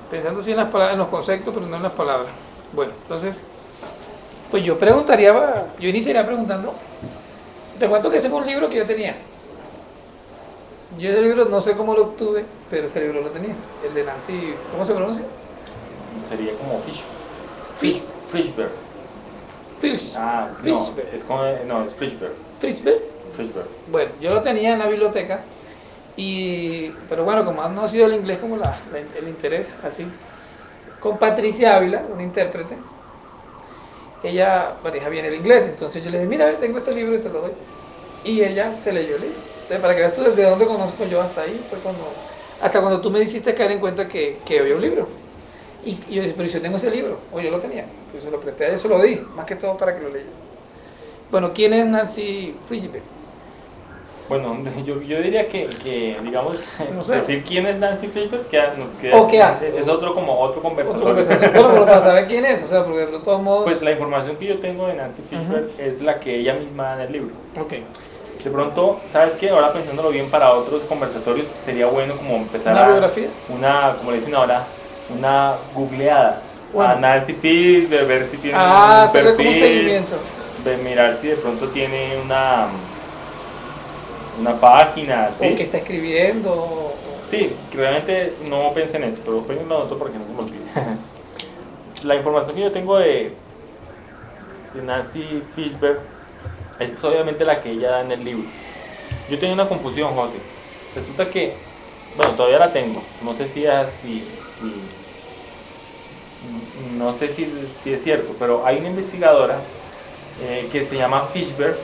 Pensando sí en las palabras, en los conceptos, pero no en las palabras. Bueno, entonces, pues yo preguntaría, yo iniciaría preguntando, te cuento que ese fue un libro que yo tenía. Yo ese libro no sé cómo lo obtuve, pero ese libro lo tenía. El de Nancy, ¿cómo se pronuncia? Sería como Fish. Fishberg. Fish. Ah, no, Fishberg. es como, no, es Fishberg. Fishberg. Fishberg. Bueno, yo lo tenía en la biblioteca, pero bueno, como no ha sido el inglés como el interés, así, con Patricia Ávila, una intérprete, ella maneja bien el inglés, entonces yo le dije, mira, tengo este libro y te lo doy. Y ella se leyó el libro. Entonces, para que veas tú desde dónde conozco yo hasta ahí, fue hasta cuando tú me hiciste caer en cuenta que había un libro. Y yo dije, pero yo tengo ese libro, o yo lo tenía, pues se lo presté a ella, se lo di, más que todo para que lo leyera. Bueno, ¿quién es Nancy Fishberg? Bueno, yo diría digamos, No sé. decir quién es Nancy Fishberg nos queda, ¿O qué hace? es otro conversatorio. Bueno, pero para saber quién es, o sea, porque de todos modos... Pues la información que yo tengo de Nancy Fishberg es la que ella misma da en el libro. Ok. De pronto, ¿sabes qué? Ahora pensándolo bien para otros conversatorios, sería bueno como empezar ¿Una biografía? como le dicen ahora, una googleada Bueno. a Nancy Fishberg, ver si tiene un hacerle perfil, como un seguimiento. de mirar si de pronto tiene una página, ¿sí? O que está escribiendo. Sí, realmente no pensé en eso, pero pensé en lo otro porque no se me olvide. La información que yo tengo de Nancy Fishberg es pues, obviamente la que ella da en el libro. Yo tenía una confusión, José. Resulta que, bueno, todavía la tengo. No sé no sé si es cierto, pero hay una investigadora que se llama Fishberg.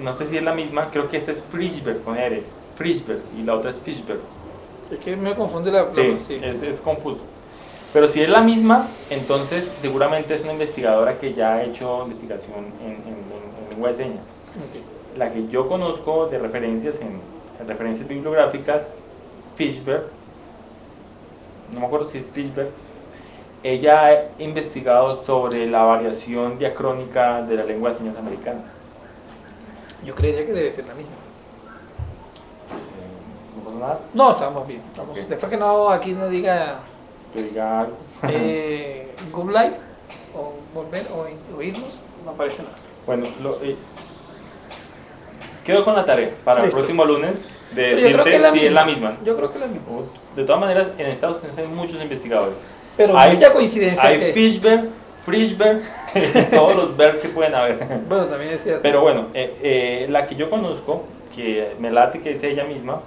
No sé si es la misma, creo que esta es Fishberg con R. Fishberg y la otra es Fishberg. Es que me confunde la... Sí, es confuso. Pero si es la misma, entonces seguramente es una investigadora que ya ha hecho investigación en lengua de señas. Okay. La que yo conozco de referencias en referencias bibliográficas, Fishberg, no me acuerdo si es Fishberg, ella ha investigado sobre la variación diacrónica de la lengua de señas americana. Yo creería que debe ser la misma. ¿No pasa nada? No, estamos bien. Okay. Después que no aquí no diga Que diga algo. Good Life o volver o oírnos, no aparece nada. Bueno, quedo con la tarea para el próximo lunes de decirte si es la misma. Yo creo que es la misma. De todas maneras, en Estados Unidos hay muchos investigadores. Pero hay mucha coincidencia. Hay Fishberg, todos los Berg que pueden haber. Bueno, también es cierto. Pero bueno, la que yo conozco, que me late que es ella misma,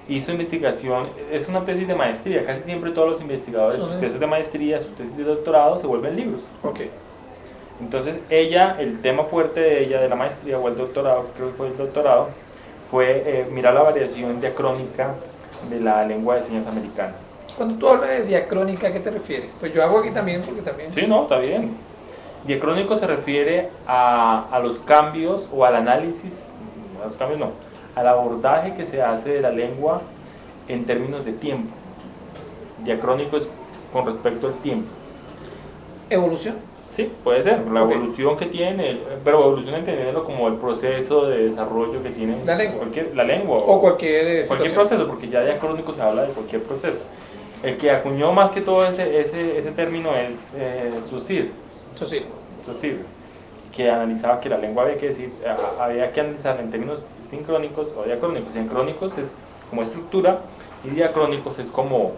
hizo investigación, es una tesis de maestría. Casi siempre todos los investigadores, sus tesis de maestría, sus tesis de doctorado, se vuelven libros. Ok. Entonces ella, el tema fuerte de ella, de la maestría o el doctorado, creo que fue el doctorado, fue mirar la variación diacrónica de la lengua de señas americana. Cuando tú hablas de diacrónica, ¿a qué te refieres? Pues yo hago aquí también, porque también... Sí, no, está bien. Diacrónico se refiere a los cambios o al análisis, a los cambios no, al abordaje que se hace de la lengua en términos de tiempo. Diacrónico es con respecto al tiempo. ¿Evolución? Sí, puede ser, la evolución que tiene, pero evolución entendiéndolo como el proceso de desarrollo que tiene la lengua o cualquier proceso, porque ya diacrónico se habla de cualquier proceso. El que acuñó más que todo ese término es Saussure, que analizaba que la lengua había que analizarla en términos sincrónicos o diacrónicos. Sincrónicos es como estructura y diacrónicos es como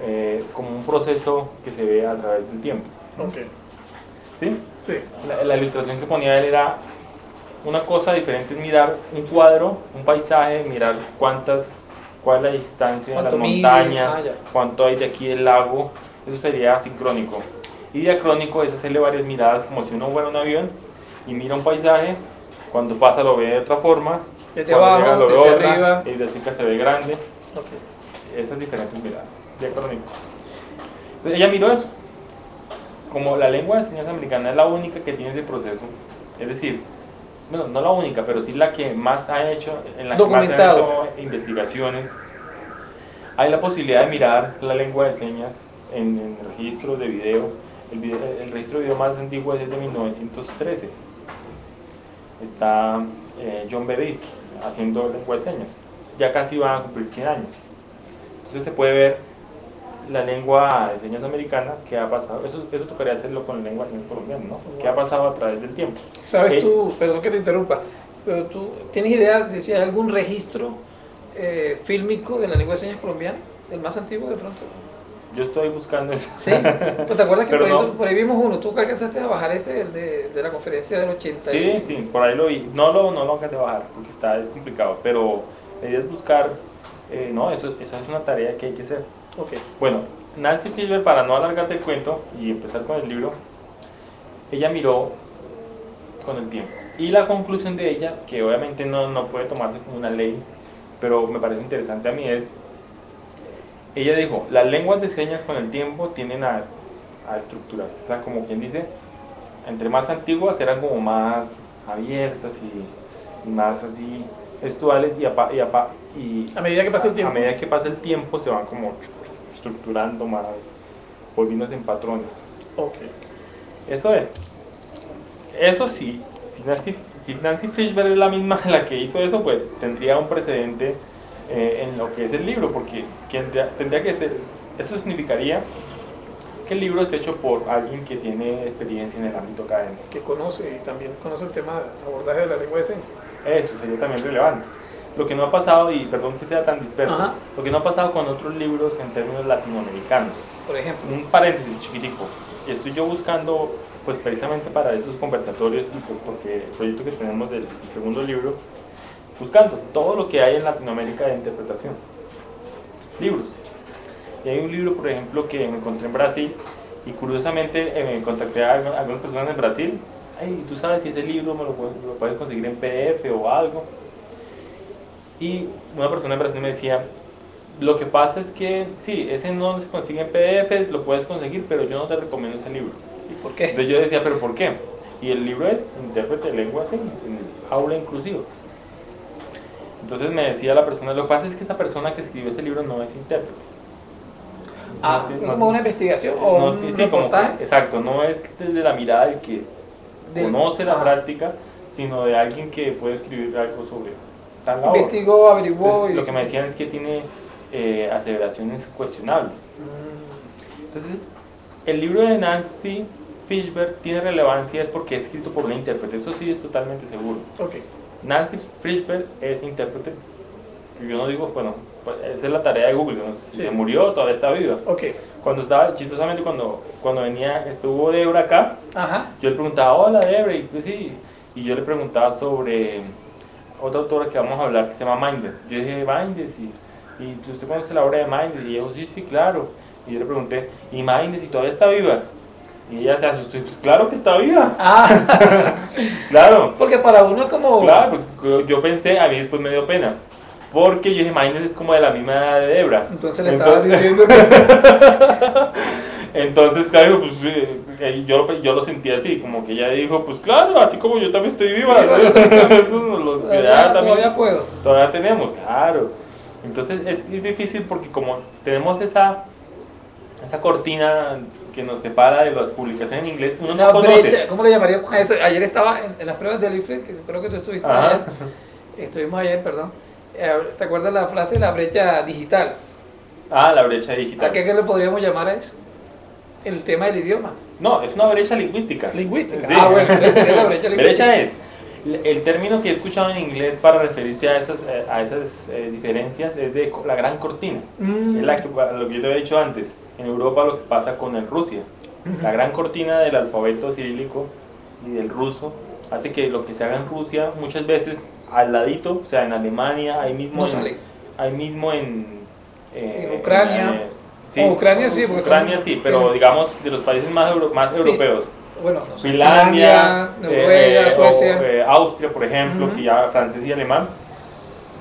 un proceso que se ve a través del tiempo. Okay. ¿Sí? Sí. La ilustración que ponía él era una cosa diferente, es mirar un cuadro, un paisaje, mirar cuál es la distancia de las montañas, cuánto hay de aquí del lago, eso sería sincrónico. Y diacrónico es hacerle varias miradas como si uno fuera un avión y mira un paisaje, cuando pasa lo ve de otra forma, desde abajo, llega lo ve desde otra, arriba, y de cerca se ve grande. Okay. Esas diferentes miradas, diacrónico. Entonces ella miró eso. Como la lengua de señas americana es la única que tiene ese proceso, es decir, bueno, no la única, pero sí la que más ha hecho, en la que más se han hecho investigaciones, hay la posibilidad de mirar la lengua de señas en registros de video. El registro de video más antiguo es de 1913. Está John Bedis haciendo lengua de señas. Ya casi van a cumplir 100 años. Entonces se puede ver la lengua de señas americana, ¿qué ha pasado? Eso tocaría hacerlo con la lengua de señas colombiana, ¿no? ¿Qué ha pasado a través del tiempo? ¿Sabes tú, perdón que te interrumpa, pero tú tienes idea de si hay algún registro fílmico de la lengua de señas colombiana, el más antiguo de pronto? Yo estoy buscando eso. Sí, pues te acuerdas que Pero por ahí, no. por ahí vimos uno, tú que alcanzaste a bajar ese, el de la conferencia del 80. Sí, sí, por ahí lo vi. No lo alcancé a bajar porque es complicado, pero la idea es buscar, no, eso es una tarea que hay que hacer. Ok. Bueno, Nancy Filber, para no alargarte el cuento y empezar con el libro, ella miró con el tiempo. Y la conclusión de ella, que obviamente no puede tomarse como una ley, pero me parece interesante a mí, es, ella dijo, las lenguas de señas con el tiempo tienden a estructurarse. O sea, como quien dice, entre más antiguas eran como más abiertas y más así gestuales y A medida que pasa el tiempo. a medida que pasa el tiempo se van como estructurando más, volviéndose en patrones. Ok. Eso es. Eso sí, si Nancy Frischberg es la misma la que hizo eso, pues tendría un precedente en lo que es el libro, porque tendría que ser, eso significaría que el libro es hecho por alguien que tiene experiencia en el ámbito académico. Que conoce y también conoce el tema de abordaje de la lengua de señas. Eso sería también relevante. Lo que no ha pasado, y perdón que sea tan disperso, Ajá. lo que no ha pasado con otros libros en términos latinoamericanos. Por ejemplo. Un paréntesis chiquitico. Y estoy yo buscando, pues precisamente para esos conversatorios, y pues porque el proyecto que tenemos del segundo libro, buscando todo lo que hay en Latinoamérica de interpretación. Libros. Y hay un libro, por ejemplo, que me encontré en Brasil, y curiosamente me contacté a algunas personas en Brasil. Ay, ¿tú sabes si ese libro lo puedes conseguir en PDF o algo? Y una persona en Brasil me decía, lo que pasa es que sí, ese no se consigue en PDF, lo puedes conseguir, pero yo no te recomiendo ese libro. ¿Y por qué? Entonces yo decía, ¿pero por qué? Y el libro es Intérprete de Lengua de Señas, en aula inclusiva. Entonces me decía la persona, lo que pasa es que esa persona que escribió ese libro no es intérprete. Ah, como una investigación o un sí, reportaje. Exacto, no es desde la mirada del que conoce la práctica, sino de alguien que puede escribir algo sobre tal labor. Investigó, averiguó. Entonces, lo que me decían es que tiene aseveraciones cuestionables. Entonces, el libro de Nancy Frischberg tiene relevancia es porque es escrito por una intérprete, eso sí es totalmente seguro. Okay. Nancy Frischberg es intérprete. Yo no digo, bueno, pues esa es la tarea de Google, ¿no? Si se murió, todavía está viva. Okay. Cuando estaba, chistosamente, cuando estuvo Debra acá, ajá, yo le preguntaba, hola Debra, y pues sí, y yo le preguntaba sobre otra autora que vamos a hablar que se llama Mindes. Yo dije, Mindes, y usted conoce la obra de Mindes, y ella dijo, sí, claro. Y yo le pregunté, ¿y Mindes, y todavía está viva? Y ella se asustó, y pues claro que está viva. Ah, claro. Porque para uno es como... Claro, pues, yo pensé, a mí después me dio pena. Porque yo dije, Mindes es como de la misma edad de Debra. Entonces le estaba diciendo que... Entonces, claro, pues yo lo sentí así, como que ella dijo, pues claro, así como yo también estoy viva. Eso todavía puedo. Todavía tenemos, claro. Entonces es difícil porque como tenemos esa cortina que nos separa de las publicaciones en inglés, uno no conoce. Brecha, ¿cómo le llamaríamos a eso? Ayer estaba en las pruebas del IFE, que creo que tú estuviste ayer. Estuvimos ayer, perdón. ¿Te acuerdas la frase, la brecha digital? Ah, la brecha digital. ¿A qué le podríamos llamar a eso? El tema del idioma. No, es una brecha lingüística. Lingüística. Sí. Ah, bueno, entonces sería la brecha lingüística. Brecha es el término que he escuchado en inglés para referirse a esas diferencias es de la gran cortina. Es lo que yo te había dicho antes. En Europa lo que pasa con el Rusia. La gran cortina del alfabeto cirílico y del ruso hace que lo que se haga en Rusia muchas veces al ladito, o sea, en Alemania, ahí mismo en Ucrania. Sí, Ucrania sí, porque Ucrania sí, pero digamos de los países más europeos. Bueno, no sé, Finlandia, Noruega, Suecia, Austria, por ejemplo, que ya francés y alemán.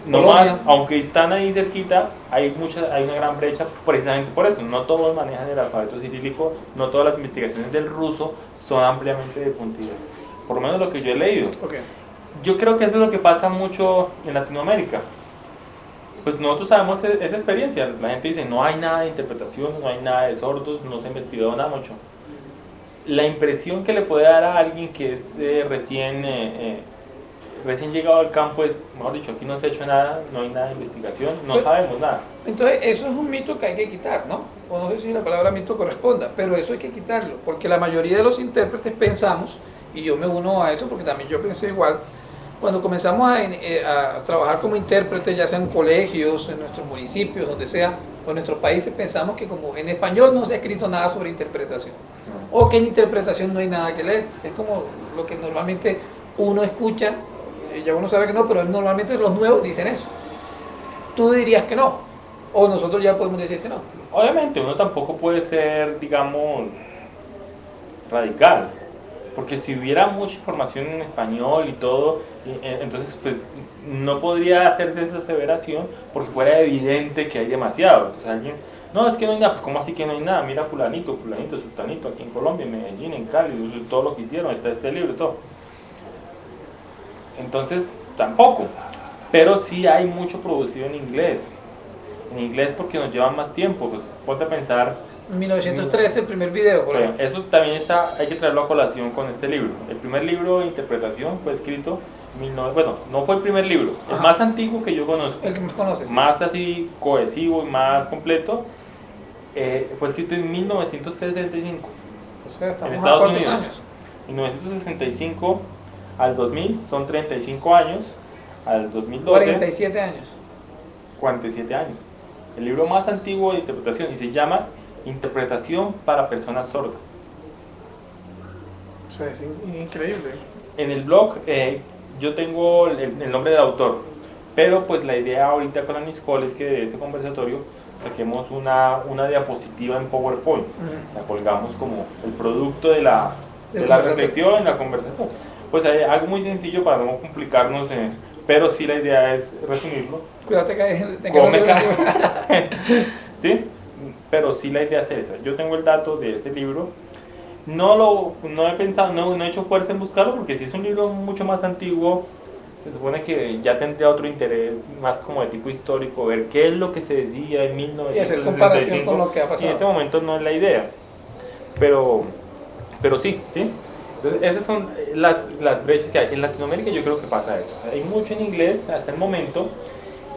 No más, aunque están ahí cerquita, hay una gran brecha precisamente por eso. No todos manejan el alfabeto cirílico, no todas las investigaciones del ruso son ampliamente difundidas. Por lo menos lo que yo he leído. Okay. Yo creo que eso es lo que pasa mucho en Latinoamérica. Pues nosotros sabemos esa experiencia. La gente dice, no hay nada de interpretación, no hay nada de sordos, no se ha investigado nada mucho. La impresión que le puede dar a alguien que es recién recién llegado al campo es, mejor dicho, aquí no se ha hecho nada, no hay nada de investigación, no sabemos nada. Entonces, eso es un mito que hay que quitar, ¿no? O no sé si la palabra mito corresponda, pero eso hay que quitarlo, porque la mayoría de los intérpretes pensamos, y yo me uno a eso porque también yo pensé igual, cuando comenzamos a trabajar como intérpretes, ya sea en colegios, en nuestros municipios, donde sea, o en nuestros países, pensamos que como en español no se ha escrito nada sobre interpretación, o que en interpretación no hay nada que leer. Es como lo que normalmente uno escucha, ya uno sabe que no, pero normalmente los nuevos dicen eso. Tú dirías que no, o nosotros ya podemos decir que no. Obviamente uno tampoco puede ser, digamos, radical, porque si hubiera mucha información en español y todo, entonces pues no podría hacerse esa aseveración porque fuera evidente que hay demasiado. Entonces alguien, no, es que no hay nada, pues ¿cómo así que no hay nada? Mira fulanito, fulanito, sultanito, aquí en Colombia, en Medellín, en Cali, todo lo que hicieron, está este libro y todo. Entonces tampoco, pero sí hay mucho producido en inglés porque nos lleva más tiempo, pues ponte a pensar. En 1913 el primer video, por ejemplo. Eso también hay que traerlo a colación con este libro. El primer libro de interpretación fue escrito, bueno, no fue el primer libro, el más antiguo que yo conozco, el que más conoces, más así cohesivo y más completo, fue escrito en 1965, o sea, estamos en Estados ¿cuántos Unidos. años? 1965 al 2000 son 35 años, al 2012 47 años. 47 años. El libro más antiguo de interpretación y se llama Interpretación para personas sordas. O sea, es increíble. En el blog yo tengo el nombre del autor, pero pues la idea ahorita con Anis Hall es que de este conversatorio saquemos una diapositiva en PowerPoint. La colgamos como el producto de la reflexión, la conversación. Pues hay algo muy sencillo para no complicarnos, pero sí la idea es resumirlo. Cuídate que ¿Sí? Pero sí la idea es esa. Yo tengo el dato de ese libro. No he pensado, no he hecho fuerza en buscarlo porque si es un libro mucho más antiguo, se supone que ya tendría otro interés más como de tipo histórico, ver qué es lo que se decía en 1965. Y hacer comparación con lo que ha pasado. Y en este momento no es la idea. Pero sí, ¿sí? Entonces esas son las brechas que hay. En Latinoamérica yo creo que pasa eso. Hay mucho en inglés hasta el momento.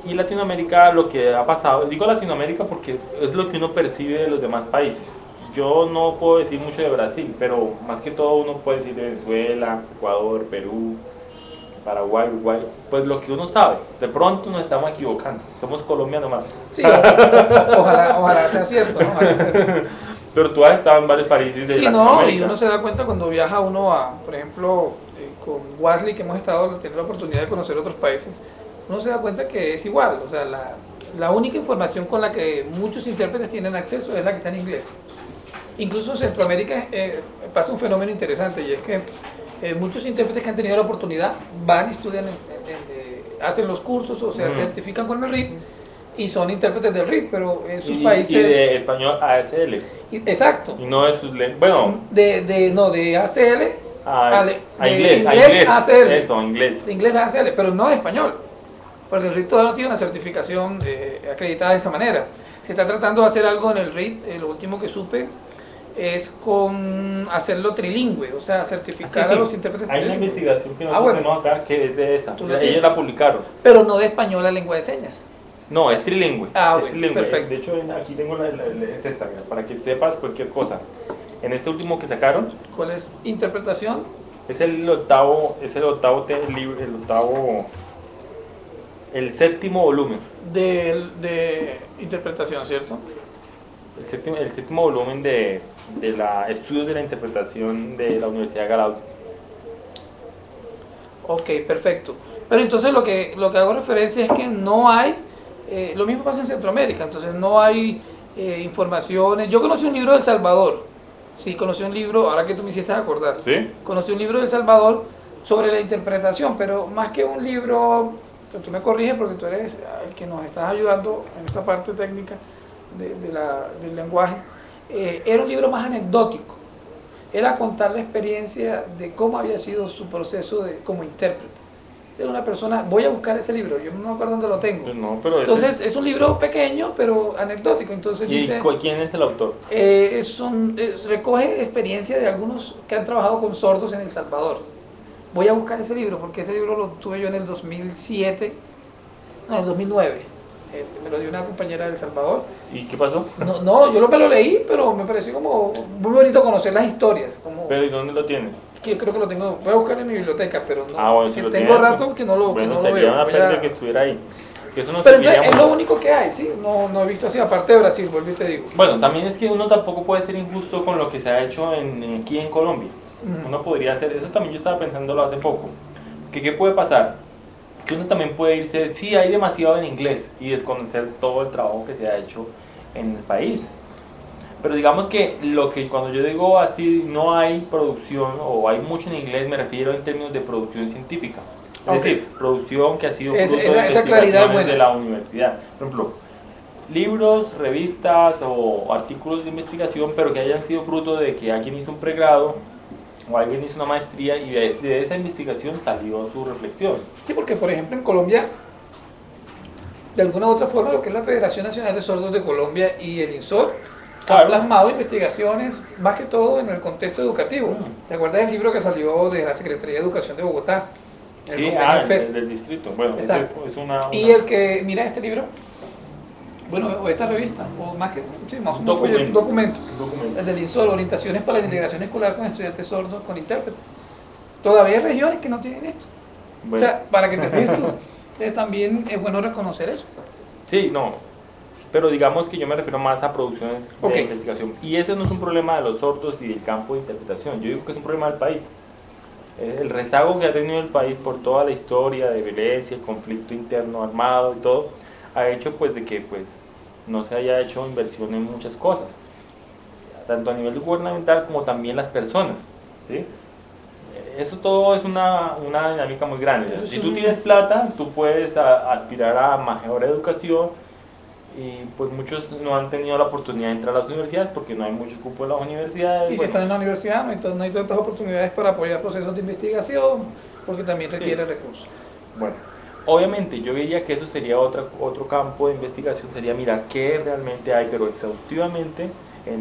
Y Latinoamérica, lo que ha pasado, digo Latinoamérica porque es lo que uno percibe de los demás países. Yo no puedo decir mucho de Brasil, pero más que todo uno puede decir de Venezuela, Ecuador, Perú, Paraguay, Uruguay, pues lo que uno sabe. De pronto nos estamos equivocando, somos colombianos más. Sí, ojalá sea cierto, ¿no? Ojalá sea cierto. Pero tú has estado en varios países de Latinoamérica. No, y uno se da cuenta cuando viaja uno a, por ejemplo, con Wesley, que hemos estado teniendo la oportunidad de conocer otros países, uno se da cuenta que es igual, o sea, la única información con la que muchos intérpretes tienen acceso es la que está en inglés. Incluso en Centroamérica pasa un fenómeno interesante y es que muchos intérpretes que han tenido la oportunidad van y estudian, hacen los cursos o se certifican con el RIT y son intérpretes del RIT, pero en sus países... Y de español a ASL. Exacto. Y no de sus bueno... de ACL a inglés, ACL. Eso, inglés. De inglés a ACL, pero no de español. Porque el RIT todavía no tiene una certificación acreditada de esa manera. Se está tratando de hacer algo en el RIT, lo último que supe es con hacerlo trilingüe, o sea, certificar a los intérpretes trilingües. Hay una investigación que nosotros tenemos acá que es de esa, ellos la publicaron. Pero no de español a lengua de señas. No, es trilingüe. Bueno, es trilingüe. Perfecto. De hecho, aquí tengo es esta, mira, para que sepas cualquier cosa. En este último que sacaron. ¿Cuál es? ¿Interpretación? Es el octavo libro, el séptimo volumen. De interpretación, ¿cierto? El séptimo volumen de estudios de la interpretación de la Universidad de Garaud. Ok, perfecto. Pero entonces lo que hago referencia es que no hay, lo mismo pasa en Centroamérica, entonces no hay informaciones. Yo conocí un libro de El Salvador, sí, conocí un libro, ahora que tú me hiciste acordar, ¿sí? Conocí un libro de El Salvador sobre la interpretación, pero más que un libro, tú me corriges porque tú eres el que nos estás ayudando en esta parte técnica del lenguaje, era un libro más anecdótico, era contar la experiencia de cómo había sido su proceso como intérprete. Era una persona, voy a buscar ese libro, yo no me acuerdo dónde lo tengo. No, pero entonces es un libro pequeño pero anecdótico. Entonces ¿Y quién es el autor? Recoge experiencia de algunos que han trabajado con sordos en El Salvador. voy a buscar ese libro, porque ese libro lo tuve yo en el 2007, no, en el 2009. Me lo dio una compañera de El Salvador. ¿Y qué pasó? No, no, yo lo leí, pero me pareció como muy bonito conocer las historias. Como, ¿Pero y dónde lo tienes? que yo creo que lo tengo, voy a buscar en mi biblioteca, pero no, Bueno, si lo tengo tienes, rato que no lo, bueno, que no lo sería veo. una Voy pérdida a- que estuviera ahí. Que eso no Pero serviría entonces, es mucho. lo único que hay, ¿sí? No he visto así, aparte de Brasil, vuelvo y te digo. Bueno, también es que uno tampoco puede ser injusto con lo que se ha hecho aquí en Colombia. Ujú. Uno podría hacer, eso también yo estaba pensándolo hace poco, que qué puede pasar, que uno también puede irse, sí, hay demasiado en inglés y desconocer todo el trabajo que se ha hecho en el país. Pero digamos que lo que cuando yo digo así, no hay producción o hay mucho en inglés, me refiero en términos de producción científica. Es Ok. decir, producción que ha sido Es- fruto esa- de esa claridad es investigaciones buena. de la universidad. Por ejemplo, libros, revistas o artículos de investigación, pero que hayan sido fruto de que alguien hizo un pregrado o alguien hizo una maestría y de esa investigación salió su reflexión. Sí, porque por ejemplo en Colombia, de alguna u otra forma, lo que es la Federación Nacional de Sordos de Colombia y el INSOR Claro. han plasmado investigaciones, más que todo en el contexto educativo. ¿Te acuerdas del libro que salió de la Secretaría de Educación de Bogotá? El Sí, convenio FED. del distrito. Bueno, ese Exacto. es una... Y el que, mira este libro, bueno, o esta revista, o más que, sí, más un documento, documento. el del INSOR, Orientaciones para la Integración Escolar con Estudiantes Sordos con Intérpretes. Todavía hay regiones que no tienen esto. O Bueno, sea, para que te fijes tú, también es bueno reconocer eso. sí, no. Pero digamos que yo me refiero más a producciones de Ok. investigación. Y ese no es un problema de los sordos y del campo de interpretación. Yo digo que es un problema del país. El rezago que ha tenido el país por toda la historia de violencia, el conflicto interno armado y todo, ha hecho pues de que pues no se haya hecho inversión en muchas cosas, tanto a nivel gubernamental como también las personas, ¿sí? Eso todo es una dinámica muy grande. Eso es Si tú un- tienes plata, tú puedes aspirar a mejor educación y pues muchos no han tenido la oportunidad de entrar a las universidades porque no hay mucho cupo en las universidades. Y si bueno, están en la universidad, no hay tantas oportunidades para apoyar procesos de investigación, porque también requiere Sí. recursos. Bueno, obviamente yo diría que eso sería otro campo de investigación, sería mirar qué realmente hay, pero exhaustivamente,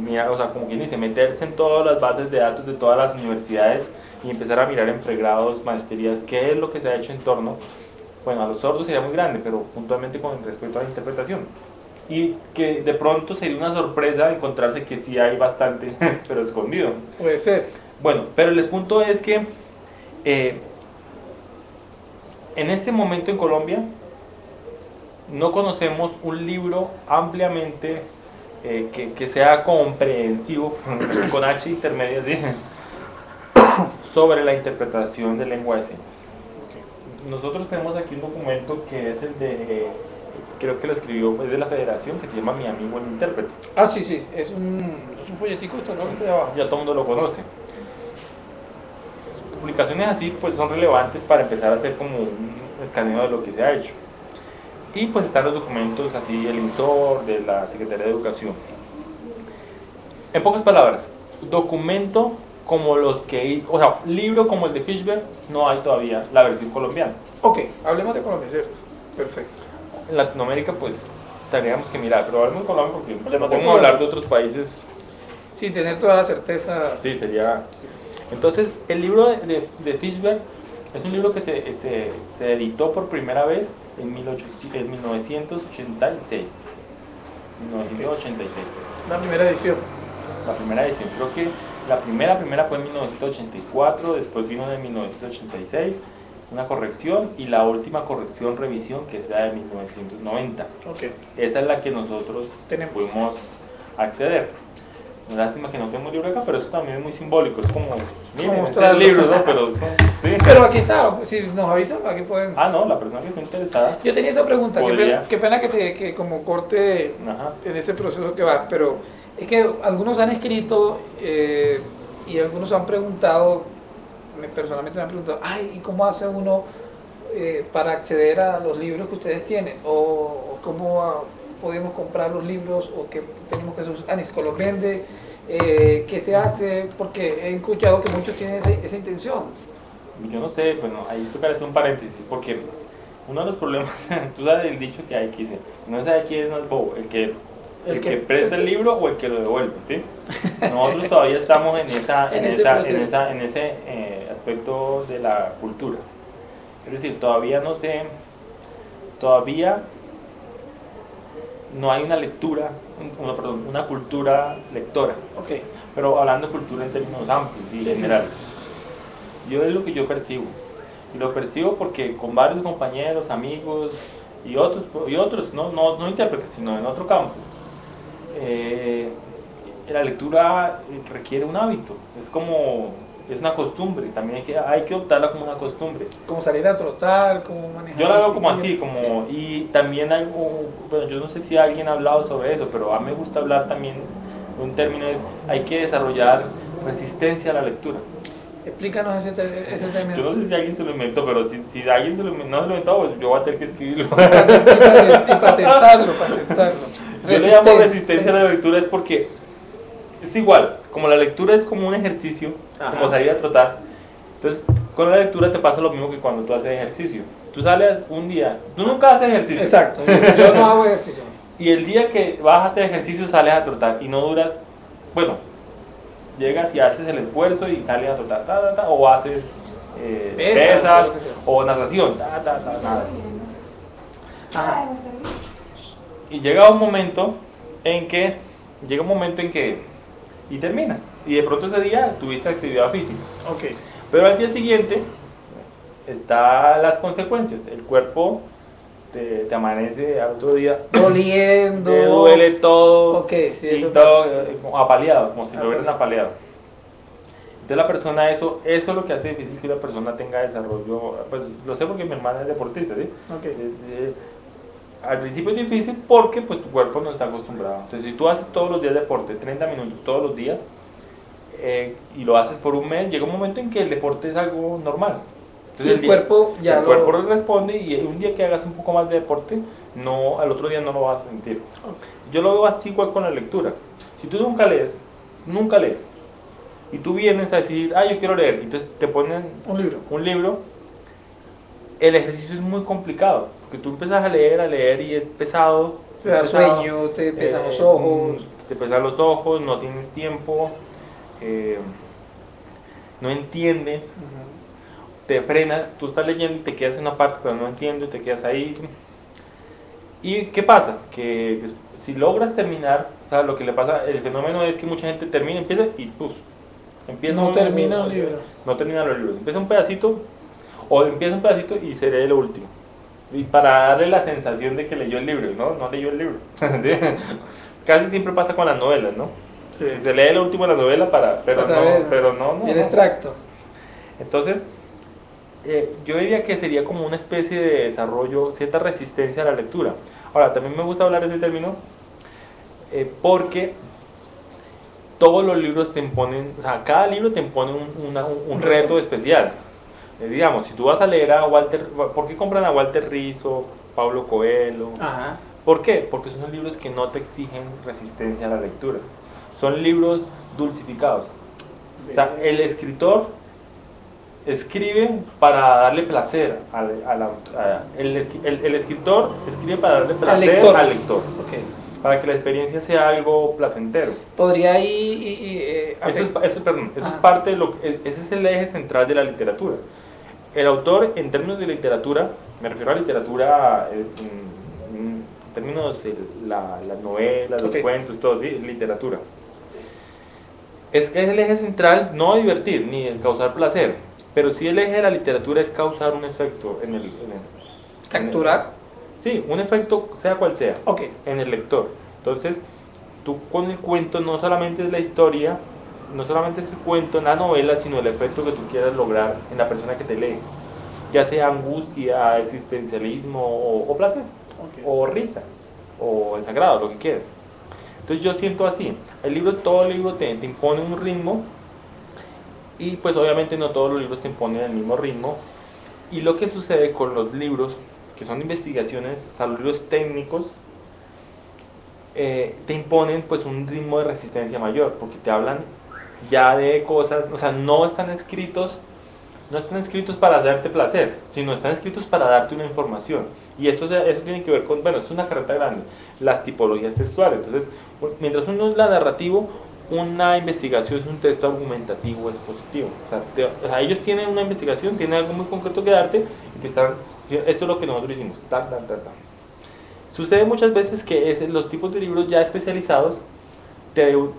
mirar, o sea, como quien dice, meterse en todas las bases de datos de todas las universidades y empezar a mirar en pregrados, maestrías, qué es lo que se ha hecho en torno, bueno, a los sordos sería muy grande, pero puntualmente con respecto a la interpretación. Y que de pronto sería una sorpresa encontrarse que sí hay bastante, pero escondido. Puede ser. Bueno, pero el punto es que en este momento en Colombia no conocemos un libro ampliamente que sea comprensivo, con H intermedia, ¿sí? sobre la interpretación de lengua de señas. Nosotros tenemos aquí un documento que es el de, creo que lo escribió es de la federación, que se llama Mi Amigo el Intérprete. Ah, sí, sí, es un folletico, esto no que está ahí abajo. Ya todo el mundo lo conoce. Publicaciones así pues son relevantes para empezar a hacer como un escaneo de lo que se ha hecho. Y pues están los documentos así, el INSOR, de la Secretaría de Educación. En pocas palabras, documento como los que, o sea, libro como el de Fishberg, no hay todavía la versión colombiana. Ok, hablemos de Colombia, ¿cierto? Perfecto. En Latinoamérica pues tendríamos que mirar, pero hablemos de Colombia porque Hablemos no de podemos Colombia. hablar de otros países. Sin tener toda la certeza. Sí, sería... Entonces, el libro de Fishberg es un libro que se editó por primera vez en 1986. 1986. La primera edición. La primera edición. Creo que la primera fue en 1984, después vino en 1986, una corrección, y la última corrección, revisión, que es la de 1990. Ok. Esa es la que nosotros Tenemos. pudimos acceder. Lástima que no tengo libro acá, pero eso también es muy simbólico. Es como, miren, este es el mostrarlo. libro, ¿no? Pero son, sí. Pero aquí está, si nos avisan, aquí pueden. Ah, no, la persona que está interesada. Yo tenía esa pregunta, Podría. qué pena que como corte Ajá. en ese proceso que va, pero es que algunos han escrito y algunos han preguntado, personalmente me han preguntado, ay, ¿y cómo hace uno para acceder a los libros que ustedes tienen? O cómo podemos comprar los libros, o qué tenemos que usar, Anisco los vende, qué se hace, porque he escuchado que muchos tienen esa intención. Yo no sé, bueno, ahí toca hacer un paréntesis, porque uno de los problemas, tú sabes el dicho que hay que dice, no sabe quién es más bobo, el que presta el libro o el que lo devuelve, ¿sí? Nosotros todavía estamos en ese aspecto de la cultura. Es decir, todavía todavía no hay una lectura, perdón, una cultura lectora. Ok. Pero hablando de cultura en términos amplios y Sí, generales. Yo es lo que yo percibo. Y lo percibo porque con varios compañeros, amigos y otros no intérpretes, sino en otro campo, la lectura requiere un hábito. Es una costumbre, también hay que adoptarla como una costumbre. Como salir a trotar, como manejar. Yo la veo como así, bicicleta, sí. y también bueno, yo no sé si alguien ha hablado sobre eso, pero a mí me gusta hablar también, un término es, hay que desarrollar resistencia a la lectura. Explícanos ese término. Yo no sé si alguien se lo inventó, pero si alguien no se lo inventó, pues yo voy a tener que escribirlo. Y patentarlo. Yo le llamo resistencia a la lectura es porque es igual, como la lectura es como un ejercicio, Ajá. como salir a trotar, entonces con la lectura te pasa lo mismo que cuando tú haces ejercicio. Tú sales un día, tú nunca haces ejercicio. Exacto, yo no hago ejercicio. Y el día que vas a hacer ejercicio sales a trotar y no duras, bueno, llegas y haces el esfuerzo y sales a trotar, o haces pesas, o natación, nada así. Ajá. Y llega un momento en que, y terminas, y de pronto ese día tuviste actividad física. Ok. Pero al día siguiente están las consecuencias, el cuerpo te amanece al otro día Doliendo. te duele todo, Ok, sí, y eso todo pasa. apaleado, como si lo hubieran apaleado. Entonces la persona, eso es lo que hace difícil que una persona tenga desarrollo, pues lo sé porque mi hermana es deportista, ¿sí? Ok. Al principio es difícil porque pues tu cuerpo no está acostumbrado. Entonces si tú haces todos los días deporte, 30 minutos todos los días, y lo haces por un mes, llega un momento en que el deporte es algo normal. Entonces, el cuerpo ya el cuerpo responde, y un día que hagas un poco más de deporte, al otro día no lo vas a sentir. Yo lo veo así igual con la lectura. Si tú nunca lees, y tú vienes a decir, yo quiero leer, entonces te ponen un libro, el ejercicio es muy complicado, porque tú empiezas a leer y es pesado. Te da sueño, te pesan los ojos. Te pesan los ojos, no tienes tiempo, no entiendes, te frenas, tú estás leyendo y te quedas en una parte pero no entiendes, te quedas ahí. ¿Y qué pasa? Que si logras terminar, o sea, lo que le pasa, el fenómeno es que mucha gente termina, empieza y ¡puf! No termina el libro. No termina los libros. Empieza un pedacito y se lee lo último. Y para darle la sensación de que leyó el libro, no leyó el libro. ¿Sí? Casi siempre pasa con las novelas, ¿no? Sí. Se lee lo último de la novela pero no. El extracto. Entonces, yo diría que sería como una especie de desarrollo, cierta resistencia a la lectura. Ahora, también me gusta hablar de ese término porque todos los libros te imponen, o sea, cada libro te impone un reto especial. Digamos, si tú vas a leer a ¿por qué compran a Walter Rizzo, Pablo Coelho? Ajá. ¿Por qué? Porque son libros que no te exigen resistencia a la lectura. Son libros dulcificados. O sea, el escritor escribe para darle placer el escritor escribe para darle placer al lector. Okay. Para que la experiencia sea algo placentero. Podría eso es parte ese es el eje central de la literatura. El autor, en términos de literatura, me refiero a literatura en términos de las novelas, los cuentos, todo, ¿sí? Literatura. Es el eje central, no a divertir ni el causar placer, pero sí el eje de la literatura es causar un efecto en el ¿capturar? Sí, un efecto sea cual sea, okay, en el lector. Entonces, tú con el cuento no solamente es la historia, no solamente es el cuento en la novela, sino el efecto que tú quieras lograr en la persona que te lee. Ya sea angustia, existencialismo o placer, o risa, o desagrado, lo que quieras. Entonces yo siento así, todo el libro te impone un ritmo, y pues obviamente no todos los libros te imponen el mismo ritmo, y lo que sucede con los libros que son investigaciones, o sea, los libros técnicos, te imponen pues un ritmo de resistencia mayor, porque te hablan ya de cosas, o sea, no están escritos para darte placer, sino están escritos para darte una información. Y eso tiene que ver con, es una carreta grande, las tipologías textuales. Entonces, mientras uno es la narrativo, una investigación, es un texto argumentativo expositivo. O sea, ellos tienen una investigación, tienen algo muy concreto que darte y te están diciendo, esto es lo que nosotros hicimos, tal, tal, tal, tal. Sucede muchas veces que los tipos de libros ya especializados, eso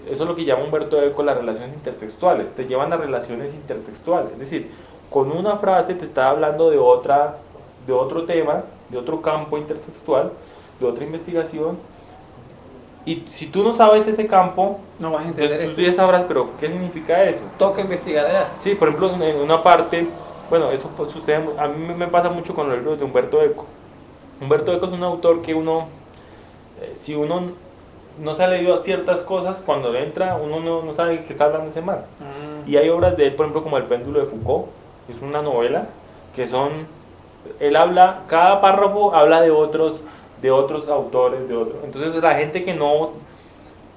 es lo que llama Humberto Eco las relaciones intertextuales, te llevan a relaciones intertextuales, es decir, con una frase te está hablando de otro tema, de otro campo intertextual, de otra investigación, y si tú no sabes ese campo, no vas a entender pues tú ya sabrás, pero ¿qué significa eso? Toca investigar allá. Sí, por ejemplo, en una parte, bueno, eso pues sucede, a mí me pasa mucho con los libros de Humberto Eco. Humberto Eco es un autor que si uno no se ha leído ciertas cosas, cuando entra, uno no sabe qué está hablando ese man. Y hay obras de él, por ejemplo, como El péndulo de Foucault, que es una novela, que él habla, cada párrafo habla de otros autores, entonces la gente que no,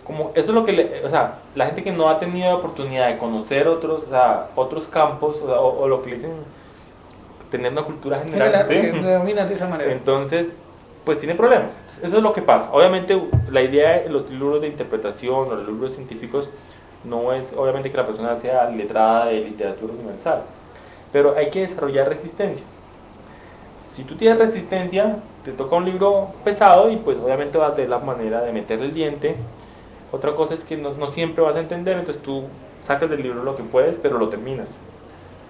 como eso es lo que o sea, la gente que no ha tenido la oportunidad de conocer otros campos, o lo que dicen, tener una cultura general, ¿sí? Que denominan de esa manera. Entonces, pues tiene problemas. Eso es lo que pasa. Obviamente, la idea de los libros de interpretación o los libros científicos no es, obviamente, que la persona sea letrada de literatura universal, pero hay que desarrollar resistencia. Si tú tienes resistencia, te toca un libro pesado y pues obviamente vas a tener la manera de meterle el diente. Otra cosa es que no siempre vas a entender, entonces tú sacas del libro lo que puedes, pero lo terminas.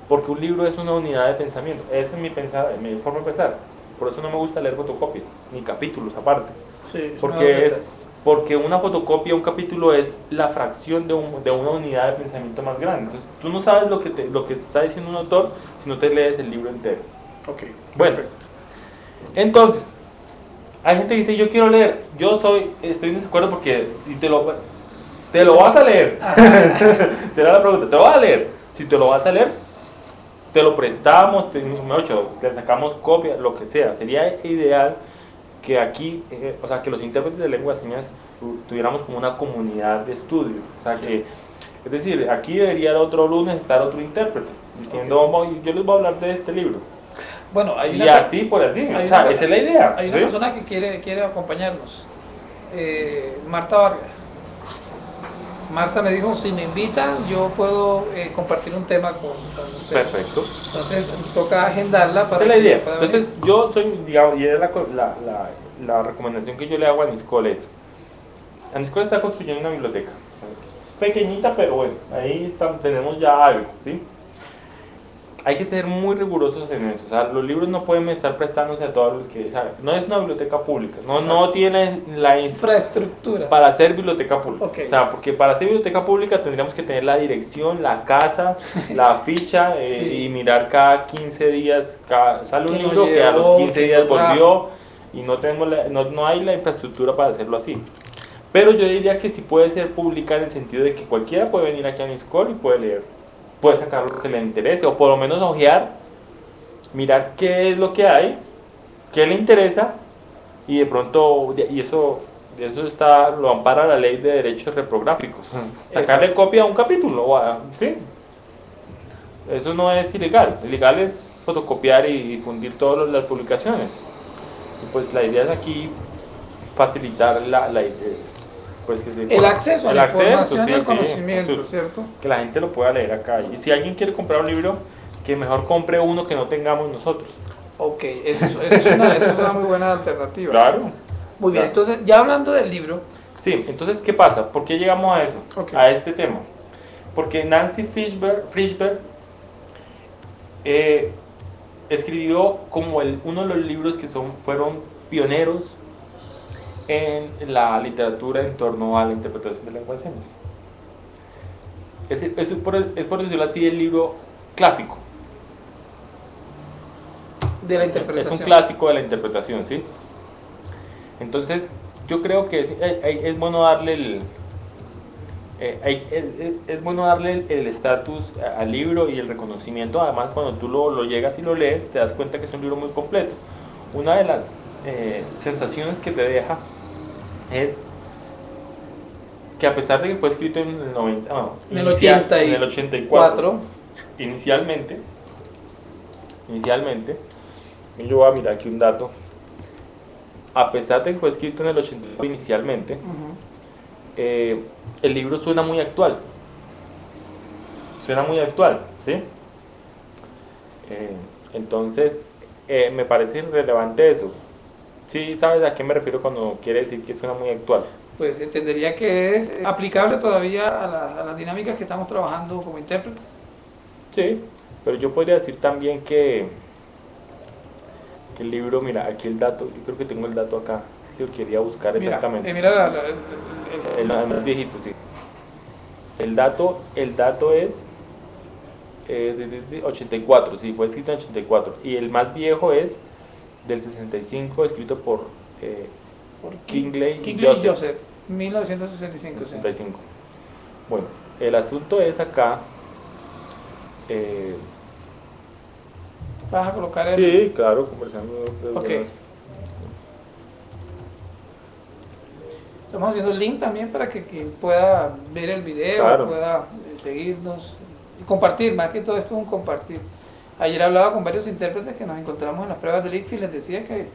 Porque un libro es una unidad de pensamiento. Esa es mi forma de pensar. Por eso no me gusta leer fotocopias, ni capítulos aparte. Sí, porque una fotocopia, un capítulo es la fracción de una unidad de pensamiento más grande. Entonces tú no sabes lo que te está diciendo un autor si no te lees el libro entero. Ok, bueno, perfecto. Entonces, hay gente que dice, yo quiero leer. Estoy en desacuerdo porque si te lo vas a leer. Será la pregunta, ¿te lo vas a leer? Si te lo vas a leer, te lo prestamos, te sacamos copia, lo que sea. Sería ideal que aquí, o sea, que los intérpretes de lengua de señas tuviéramos como una comunidad de estudio. O sea, sí. Es decir, aquí debería el otro lunes estar otro intérprete diciendo, okay, yo les voy a hablar de este libro. Bueno, y así por así, o sea, esa es la idea. Hay una persona que quiere acompañarnos, Marta Vargas. Marta me dijo, si me invitan, yo puedo compartir un tema con ustedes. Perfecto. Entonces, toca agendarla para... Esa es la idea. Entonces, yo soy, digamos, y es la recomendación que yo le hago a Aniscol es, Aniscol está construyendo una biblioteca. Es pequeñita, pero bueno, ahí tenemos ya algo, ¿sí? Hay que ser muy rigurosos en eso. O sea, los libros no pueden estar prestándose a todos los que... O sea, no es una biblioteca pública. No tiene la infraestructura para ser biblioteca pública. Okay. O sea, porque para ser biblioteca pública tendríamos que tener la dirección, la casa, la ficha, sí. Y mirar cada 15 días, sale un libro que a los 15 días volvió y no hay la infraestructura para hacerlo así. Pero yo diría que sí puede ser pública en el sentido de que cualquiera puede venir aquí a Aniscol y puede leer. Puede sacar lo que le interese, o por lo menos ojear, mirar qué es lo que hay, qué le interesa, y de pronto, y eso lo ampara la ley de derechos reprográficos. Sacarle copia a un capítulo, ¿sí? Eso no es ilegal. Ilegal es fotocopiar y difundir todas las publicaciones. Y pues la idea es aquí facilitar pues que el acceso a la información y el sí, conocimiento, ¿cierto? Que la gente lo pueda leer acá. Y si alguien quiere comprar un libro, que mejor compre uno que no tengamos nosotros. Ok, eso es una muy buena alternativa. Claro. Muy bien, entonces, ya hablando del libro... Sí, entonces, ¿qué pasa? ¿Por qué llegamos a eso? Okay. A este tema. Porque Nancy Frischberg escribió como uno de los libros que fueron pioneros en la literatura en torno a la interpretación de lengua de señas. Es por decirlo así, el libro clásico. De la interpretación. Es un clásico de la interpretación, ¿sí? Entonces, yo creo que es bueno darle el estatus al libro y el reconocimiento. Además, cuando tú lo llegas y lo lees, te das cuenta que es un libro muy completo. Una de las sensaciones que te deja es que a pesar de que fue escrito en el 84, inicialmente, yo voy a mirar aquí un dato, a pesar de que fue escrito en el 84 inicialmente, el libro suena muy actual. Suena muy actual, ¿sí? Entonces, me parece relevante eso. ¿Sí sabes a qué me refiero cuando quiere decir que suena muy actual? Pues entendería que es aplicable todavía a las dinámicas que estamos trabajando como intérpretes. Sí, pero yo podría decir también que el libro, mira, aquí el dato, yo creo que tengo el dato acá, que lo quería buscar Mira, exactamente. mira El más viejito, sí. El dato es de 84, sí, fue escrito en 84. Y el más viejo es del 65, escrito por Kingley y Joseph. 1965. 65. Bueno, el asunto es acá. Vas a colocar el... Sí, claro, conversando. Ok. Estamos haciendo el link también para que quien pueda ver el video, Claro. pueda seguirnos y compartir, más que todo esto es un compartir. Ayer hablaba con varios intérpretes que nos encontramos en las pruebas del ICFI y les decía que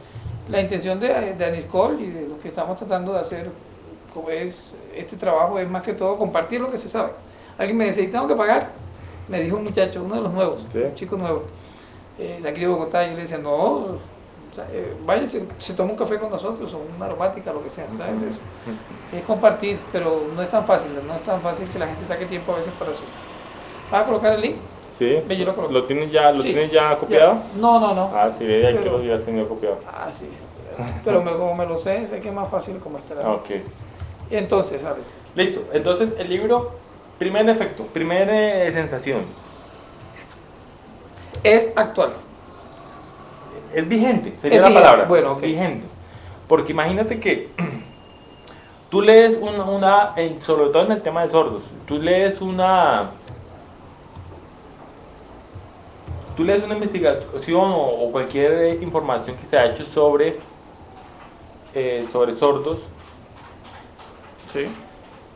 la intención de Aniscol y de lo que estamos tratando de hacer como es este trabajo es más que todo compartir lo que se sabe. Alguien me decía, ¿tengo que pagar? Me dijo un muchacho, uno de los nuevos, Sí. un chico nuevo, de aquí de Bogotá, y yo le decía, no, vaya, se toma un café con nosotros o una aromática, lo que sea, ¿sabes eso? Es compartir, pero no es tan fácil que la gente saque tiempo a veces para eso. ¿Vas a colocar el link? Sí. Ve, yo lo coloco. ¿Lo tienes ya, Sí. ¿tienes ya copiado? Ya. No. Ah, sí, ya que Pero- lo hubieras tenido copiado. Ah, sí. Pero como me lo sé que es más fácil como estar ahí. Ok. Entonces, ¿sabes? Listo. Entonces, el libro, primer efecto, primera sensación. Es actual. Es vigente, sería Es la vigente, palabra. bueno, ok. Vigente. Porque imagínate que tú lees sobre todo en el tema de sordos, tú lees una investigación o cualquier información que se ha hecho sobre sordos Sí.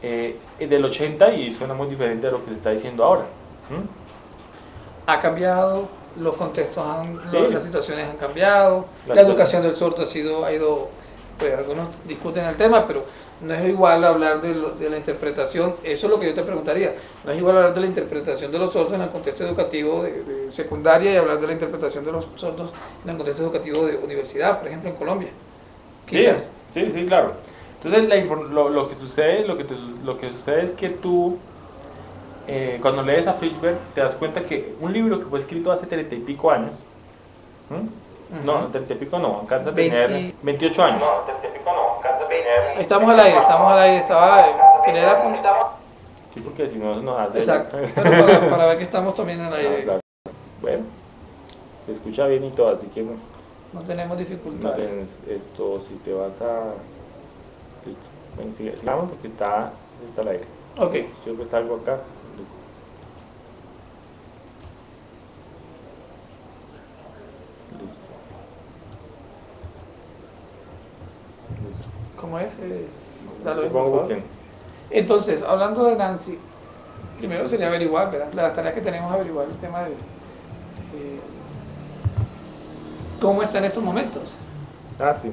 del 80 y suena muy diferente a lo que se está diciendo ahora. ¿Mm? Ha cambiado, los contextos Sí. las situaciones han cambiado, La la educación del sordo ha ido, pues algunos discuten el tema, pero no es igual hablar de la interpretación, eso es lo que yo te preguntaría, no es igual hablar de la interpretación de los sordos en el contexto educativo de secundaria y hablar de la interpretación de los sordos en el contexto educativo de universidad, por ejemplo en Colombia. Quizás. Sí, claro. Entonces lo que sucede es que tú cuando lees a Fishberg te das cuenta que un libro que fue escrito hace 30 y pico años, ¿m? No, 30 y pico no, alcanza a tener 28 años. No, 30 y pico no, alcanza a tener... Estamos al aire, Sí, porque si no nos hace... Exacto, pero para ver que estamos también al aire, Claro. Bueno, se escucha bien y todo, así que no tenemos no dificultades. tienes esto, si te vas a... Listo, bueno, sigamos porque está al aire. Ok. Yo que salgo acá. Listo. ¿Cómo es? Dale, por Supongo favor. que Entonces, hablando de Nancy, primero sería averiguar, ¿verdad? Las tareas que tenemos averiguar el tema de cómo está en estos momentos. Ah, sí.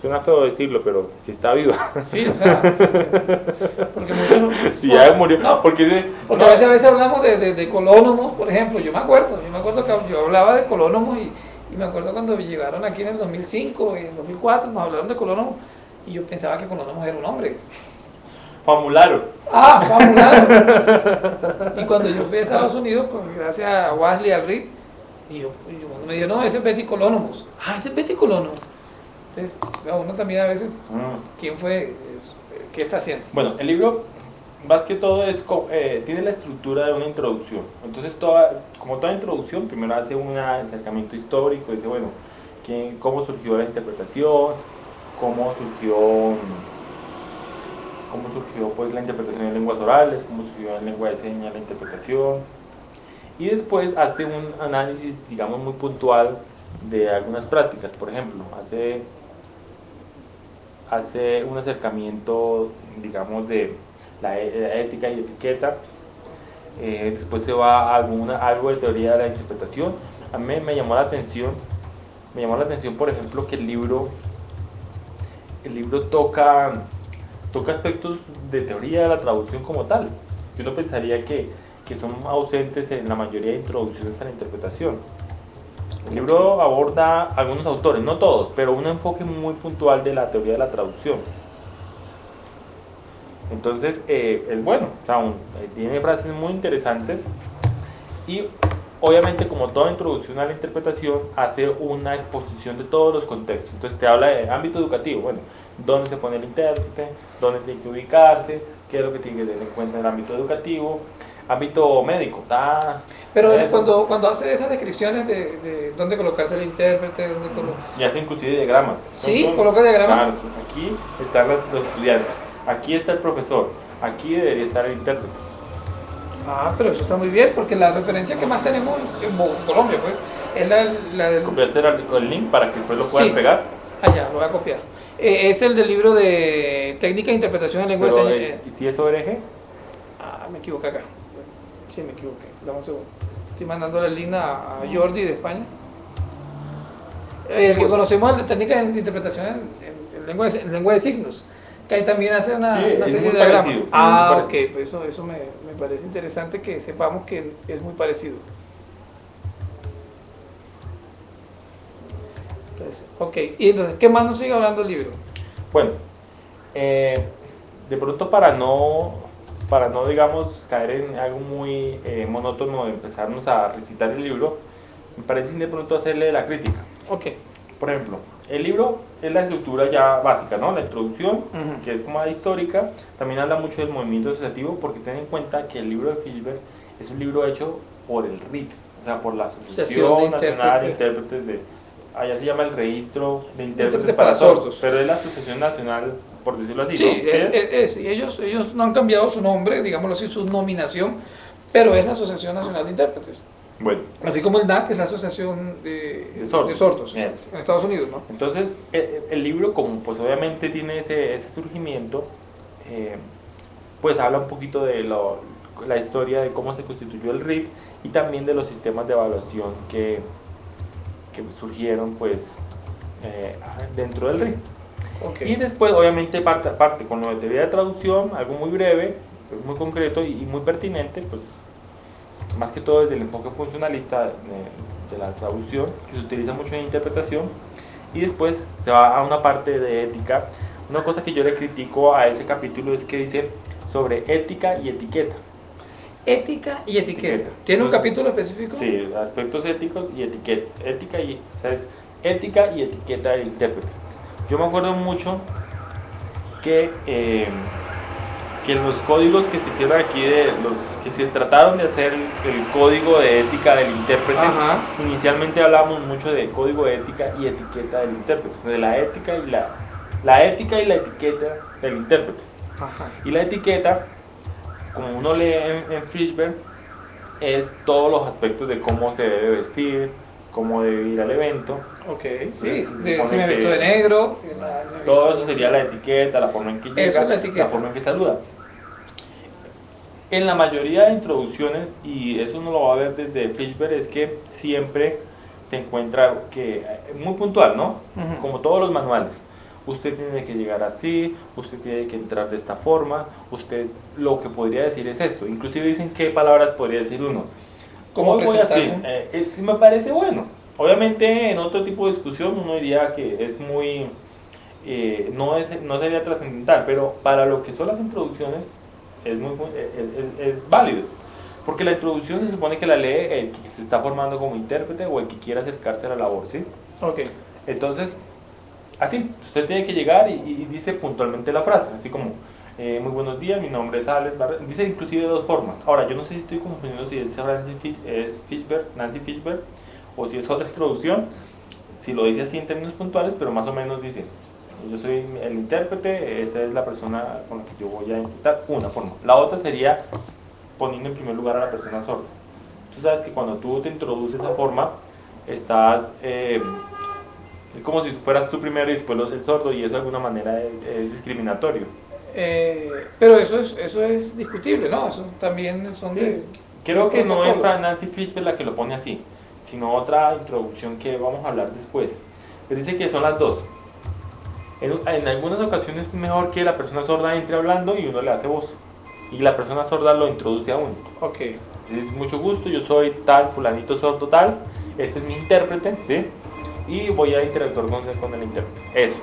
Suena feo decirlo, pero si está viva. Sí, o sea, porque muchos... Si ya murió. No, Porque porque a veces hablamos de colónomos, por ejemplo, yo me acuerdo que yo hablaba de colónomos y me acuerdo cuando llegaron aquí en el 2005 y en el 2004 nos hablaron de colónomos y yo pensaba que colónomos era un hombre. Famularo. Ah, famularo. Y cuando yo fui a Estados Unidos, gracias a Wesley al Reed, y yo me dijo, no, ese es Betty Colónomos. Ah, ese es Betty Colónomos. Entonces, uno también a veces, ¿quién fue? ¿Qué está haciendo? Bueno, el libro, más que todo, tiene la estructura de una introducción. Entonces, como toda introducción, primero hace un acercamiento histórico, dice, bueno, cómo surgió la interpretación, cómo surgió pues, la interpretación en lenguas orales, cómo surgió en lengua de señas la interpretación. Y después hace un análisis, digamos, muy puntual de algunas prácticas. Por ejemplo, hace un acercamiento, digamos, de la ética y etiqueta. Después se va a algo de teoría de la interpretación. A mí me llamó la atención, por ejemplo, que el libro toca toca aspectos de teoría de la traducción como tal, que uno pensaría que son ausentes en la mayoría de introducciones a la interpretación. El libro aborda algunos autores, no todos, pero un enfoque muy puntual de la teoría de la traducción. Entonces, es bueno, o sea, tiene frases muy interesantes y obviamente, como toda introducción a la interpretación, hace una exposición de todos los contextos. Entonces te habla de ámbito educativo, bueno, dónde se pone el intérprete, dónde tiene que ubicarse, qué es lo que tiene que tener en cuenta en el ámbito educativo, ámbito médico, pero cuando hace esas descripciones de dónde colocarse el intérprete, dónde y hace inclusive diagramas. Sí, coloca diagramas. Claro, aquí están los estudiantes, aquí está el profesor, aquí debería estar el intérprete. Ah, pero eso está muy bien, porque la referencia que más tenemos en Colombia, pues, es la del... ¿Copiaste el link para que después lo puedan pegar? Ya, lo voy a copiar. Es el del libro de Técnica de Interpretación en Lengua de Señas. ¿Y si es ORG? Ah, me equivoqué acá. Sí, me equivoqué. Dame un segundo. Estoy mandándole el link a Jordi de España. El que conocemos, el de Técnica de Interpretación en lengua de signos. Que ahí también hace una serie de diagramas. Ok, pues eso me parece interesante que sepamos que es muy parecido. Entonces, ok, y entonces, ¿qué más nos sigue hablando el libro? Bueno, de pronto para no digamos caer en algo muy monótono de empezarnos a recitar el libro, me parece de pronto hacerle la crítica. Ok. Por ejemplo, el libro es la estructura ya básica, ¿no? La introducción, que es como la histórica, también habla mucho del movimiento asociativo, porque ten en cuenta que el libro de Fishberg es un libro hecho por el RIT, o sea, por la Asociación Nacional de Intérpretes de... Allá se llama el Registro de Intérpretes para Sordos, pero es la Asociación Nacional, por decirlo así, sí, ¿no? Ellos no han cambiado su nombre, digámoslo así, su nominación, pero es la Asociación Nacional de Intérpretes. Bueno. Así como el NAC es la Asociación de Sordos en Estados Unidos, ¿no? Entonces, el libro, como pues obviamente tiene ese surgimiento, pues habla un poquito de la historia de cómo se constituyó el RIT y también de los sistemas de evaluación que surgieron pues dentro del RIT. Okay. Y después, obviamente, parte con lo de teoría de traducción, algo muy breve, pues muy concreto y muy pertinente, pues más que todo desde el enfoque funcionalista de la traducción, que se utiliza mucho en interpretación, y después se va a una parte de ética. Una cosa que yo le critico a ese capítulo es que dice sobre ética y etiqueta. Ética y etiqueta. ¿Tiene un capítulo específico? Sí, aspectos éticos y etiqueta. O sea, es ética y etiqueta del intérprete. Yo me acuerdo mucho que los códigos que se hicieron aquí, que se trataron de hacer el código de ética del intérprete, inicialmente hablábamos mucho de código de ética y etiqueta del intérprete, de la ética y la ética y la etiqueta del intérprete. Y la etiqueta, como uno lee en Fishberg, es todos los aspectos de cómo se debe vestir, cómo debe ir al evento. Ok, sí, si me visto de negro. Todo eso sería la etiqueta, la forma en que llega, la forma en que saluda. En la mayoría de introducciones, y eso uno lo va a ver desde Fishberg, es que siempre se encuentra que muy puntual, ¿no? Como todos los manuales. Usted tiene que llegar así, usted tiene que entrar de esta forma, usted lo que podría decir es esto. Inclusive dicen qué palabras podría decir uno. ¿Cómo voy a decir? Me parece bueno. Obviamente en otro tipo de discusión uno diría que es muy... no sería trascendental, pero para lo que son las introducciones es válido. Porque la introducción se supone que la lee el que se está formando como intérprete o el que quiera acercarse a la labor, ¿sí? Ok. Entonces, así, usted tiene que llegar y dice puntualmente la frase, así como muy buenos días, mi nombre es Alex Barrera. Dice inclusive de dos formas. Ahora, yo no sé si estoy confundiendo si es Nancy Fishberg o si es otra introducción, si lo dice así en términos puntuales, pero más o menos dice: yo soy el intérprete, esta es la persona con la que yo voy a interpretar, una forma. La otra sería poniendo en primer lugar a la persona sorda. Tú sabes que cuando tú te introduces de esa forma, estás... es como si fueras tú primero y después el sordo, y eso de alguna manera es discriminatorio. Pero eso es discutible, ¿no? Eso también son de... Creo que no es Nancy Fishberg la que lo pone así, sino otra introducción que vamos a hablar después. Pero dice que son las dos. En algunas ocasiones es mejor que la persona sorda entre hablando y uno le hace voz. Y la persona sorda lo introduce a uno. Ok. Es mucho gusto, yo soy tal, fulanito sordo tal, este es mi intérprete, ¿sí? Y voy a interactuar con el intérprete. Eso.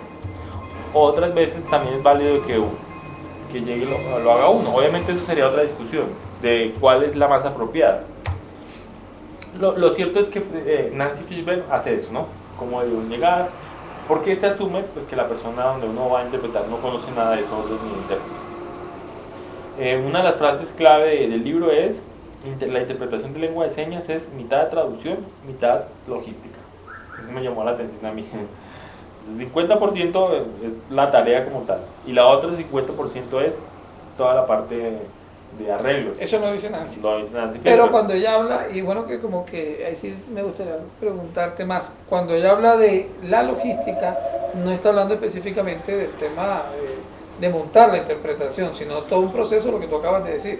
Otras veces también es válido que llegue y lo haga uno. Obviamente eso sería otra discusión de cuál es la más apropiada. Lo cierto es que Nancy Fishburne hace eso, ¿no? Cómo deben llegar, porque se asume pues, que la persona donde uno va a interpretar no conoce nada de sordos ni de intérprete. Una de las frases clave del libro es: la interpretación de lengua de señas es mitad traducción, mitad logística. Eso me llamó la atención a mí. El 50% es la tarea como tal, y la otra 50% es toda la parte de arreglos. Eso no dice Nancy. Lo dice Nancy Pero Fishburne. cuando ella habla, y bueno que como que ahí sí me gustaría preguntarte más, cuando ella habla de la logística, no está hablando específicamente del tema de montar la interpretación, sino todo un proceso, lo que tú acabas de decir,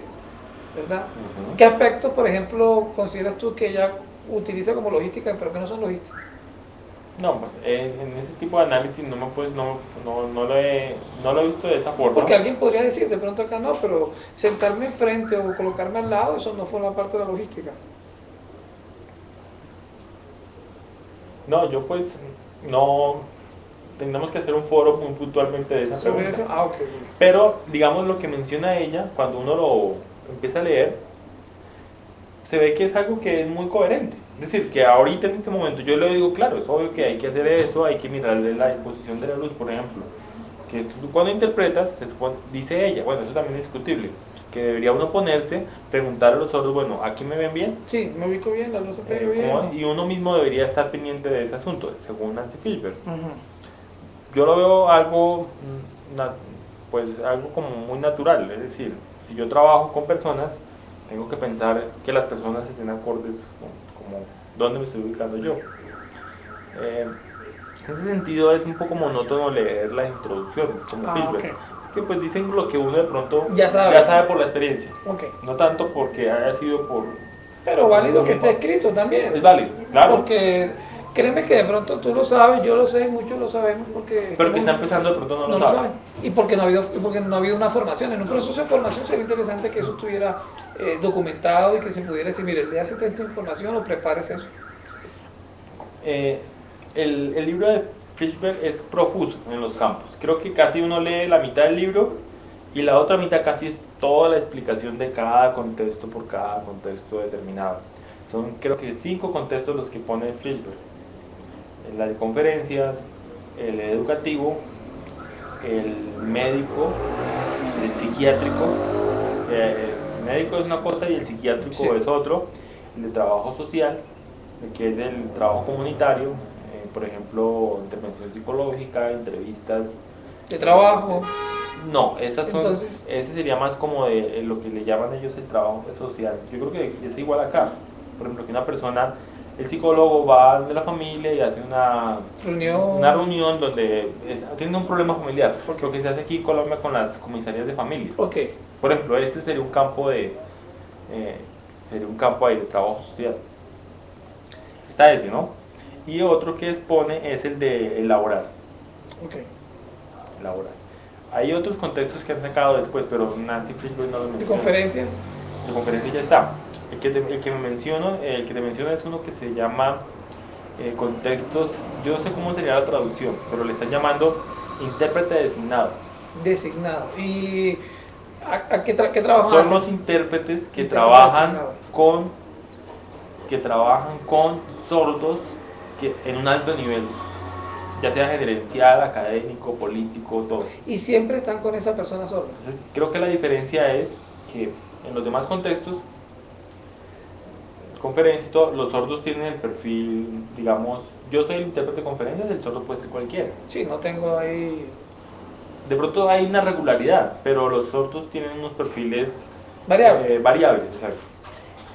¿verdad? Ujú. ¿Qué aspectos, por ejemplo, consideras tú que ella utiliza como logística, pero que no son logística? No, pues en ese tipo de análisis no lo he visto de esa forma. Porque alguien podría decir, de pronto acá no, pero sentarme enfrente o colocarme al lado, eso no forma parte de la logística. No, yo pues no. Tenemos que hacer un foro muy puntualmente de esa ¿Sobre pregunta. eso? Ah, ok. Pero, digamos, lo que menciona ella, cuando uno lo empieza a leer, se ve que es algo que es muy coherente. Es decir, que ahorita en este momento yo le digo, claro, es obvio que hay que hacer eso, hay que mirarle la disposición de la luz, por ejemplo. Que tú cuando interpretas, dice ella, bueno, eso también es discutible, que debería uno ponerse, preguntar a los sordos, bueno, ¿aquí me ven bien? Sí, me ubico bien, la luz se pega bien. Y uno mismo debería estar pendiente de ese asunto, según Nancy Fishburne. Ujú. Yo lo veo algo, pues algo como muy natural, es decir, si yo trabajo con personas, tengo que pensar que las personas estén acordes como dónde me estoy ubicando yo. En ese sentido es un poco monótono leer las introducciones, como Fishburne, Ok. que pues dicen lo que uno de pronto Ya sabe. por la experiencia, Ok. no tanto porque haya sido por... Pero válido que esté escrito también. Es válido, claro. Porque créeme que de pronto tú lo sabes, yo lo sé, muchos lo sabemos porque... Pero que está empezando de pronto no no lo lo sabe. saben. Y porque no ha habido una formación. En un proceso de formación sería interesante que eso estuviera documentado y que se pudiera decir, mire, léase esta información o prepárese eso. Eh, el libro de Fishburne es profuso en los campos. Creo que casi uno lee la mitad del libro y la otra mitad casi es toda la explicación de cada contexto por cada contexto determinado. Son creo que 5 contextos los que pone Fishburne. La de conferencias, el educativo, el médico, el psiquiátrico. El médico es una cosa y el psiquiátrico Sí. es otro. El de trabajo social, que es el trabajo comunitario, por ejemplo, intervención psicológica, entrevistas. De trabajo. No, Entonces, ese sería más como de lo que le llaman ellos el trabajo social. Yo creo que es igual acá. Por ejemplo, que una persona, el psicólogo va de la familia y hace una reunión donde tiene un problema familiar, porque lo que se hace aquí en Colombia con las comisarías de familia. ok. Por ejemplo, este sería un campo ahí de trabajo social. Está ese, ¿no? Y otro que expone es el de elaborar. Ok. Hay otros contextos que han sacado después, pero Nancy Fishburne no los ¿De menciona. conferencias? La conferencia ya está. El que te menciono es uno que se llama contextos, yo no sé cómo sería la traducción, pero le están llamando intérprete designado. Designado. ¿Y qué trabajan? Son los intérpretes que Intérprete trabajan designado. con sordos en un alto nivel, ya sea gerencial, académico, político, todo. Y siempre están con esa persona sorda. Entonces, creo que la diferencia es que en los demás contextos, conferencias y todo, los sordos tienen el perfil, digamos, yo soy el intérprete de conferencias, el sordo puede ser cualquiera. Sí, no tengo ahí De pronto hay una regularidad, pero los sordos tienen unos perfiles variables. variables, exacto.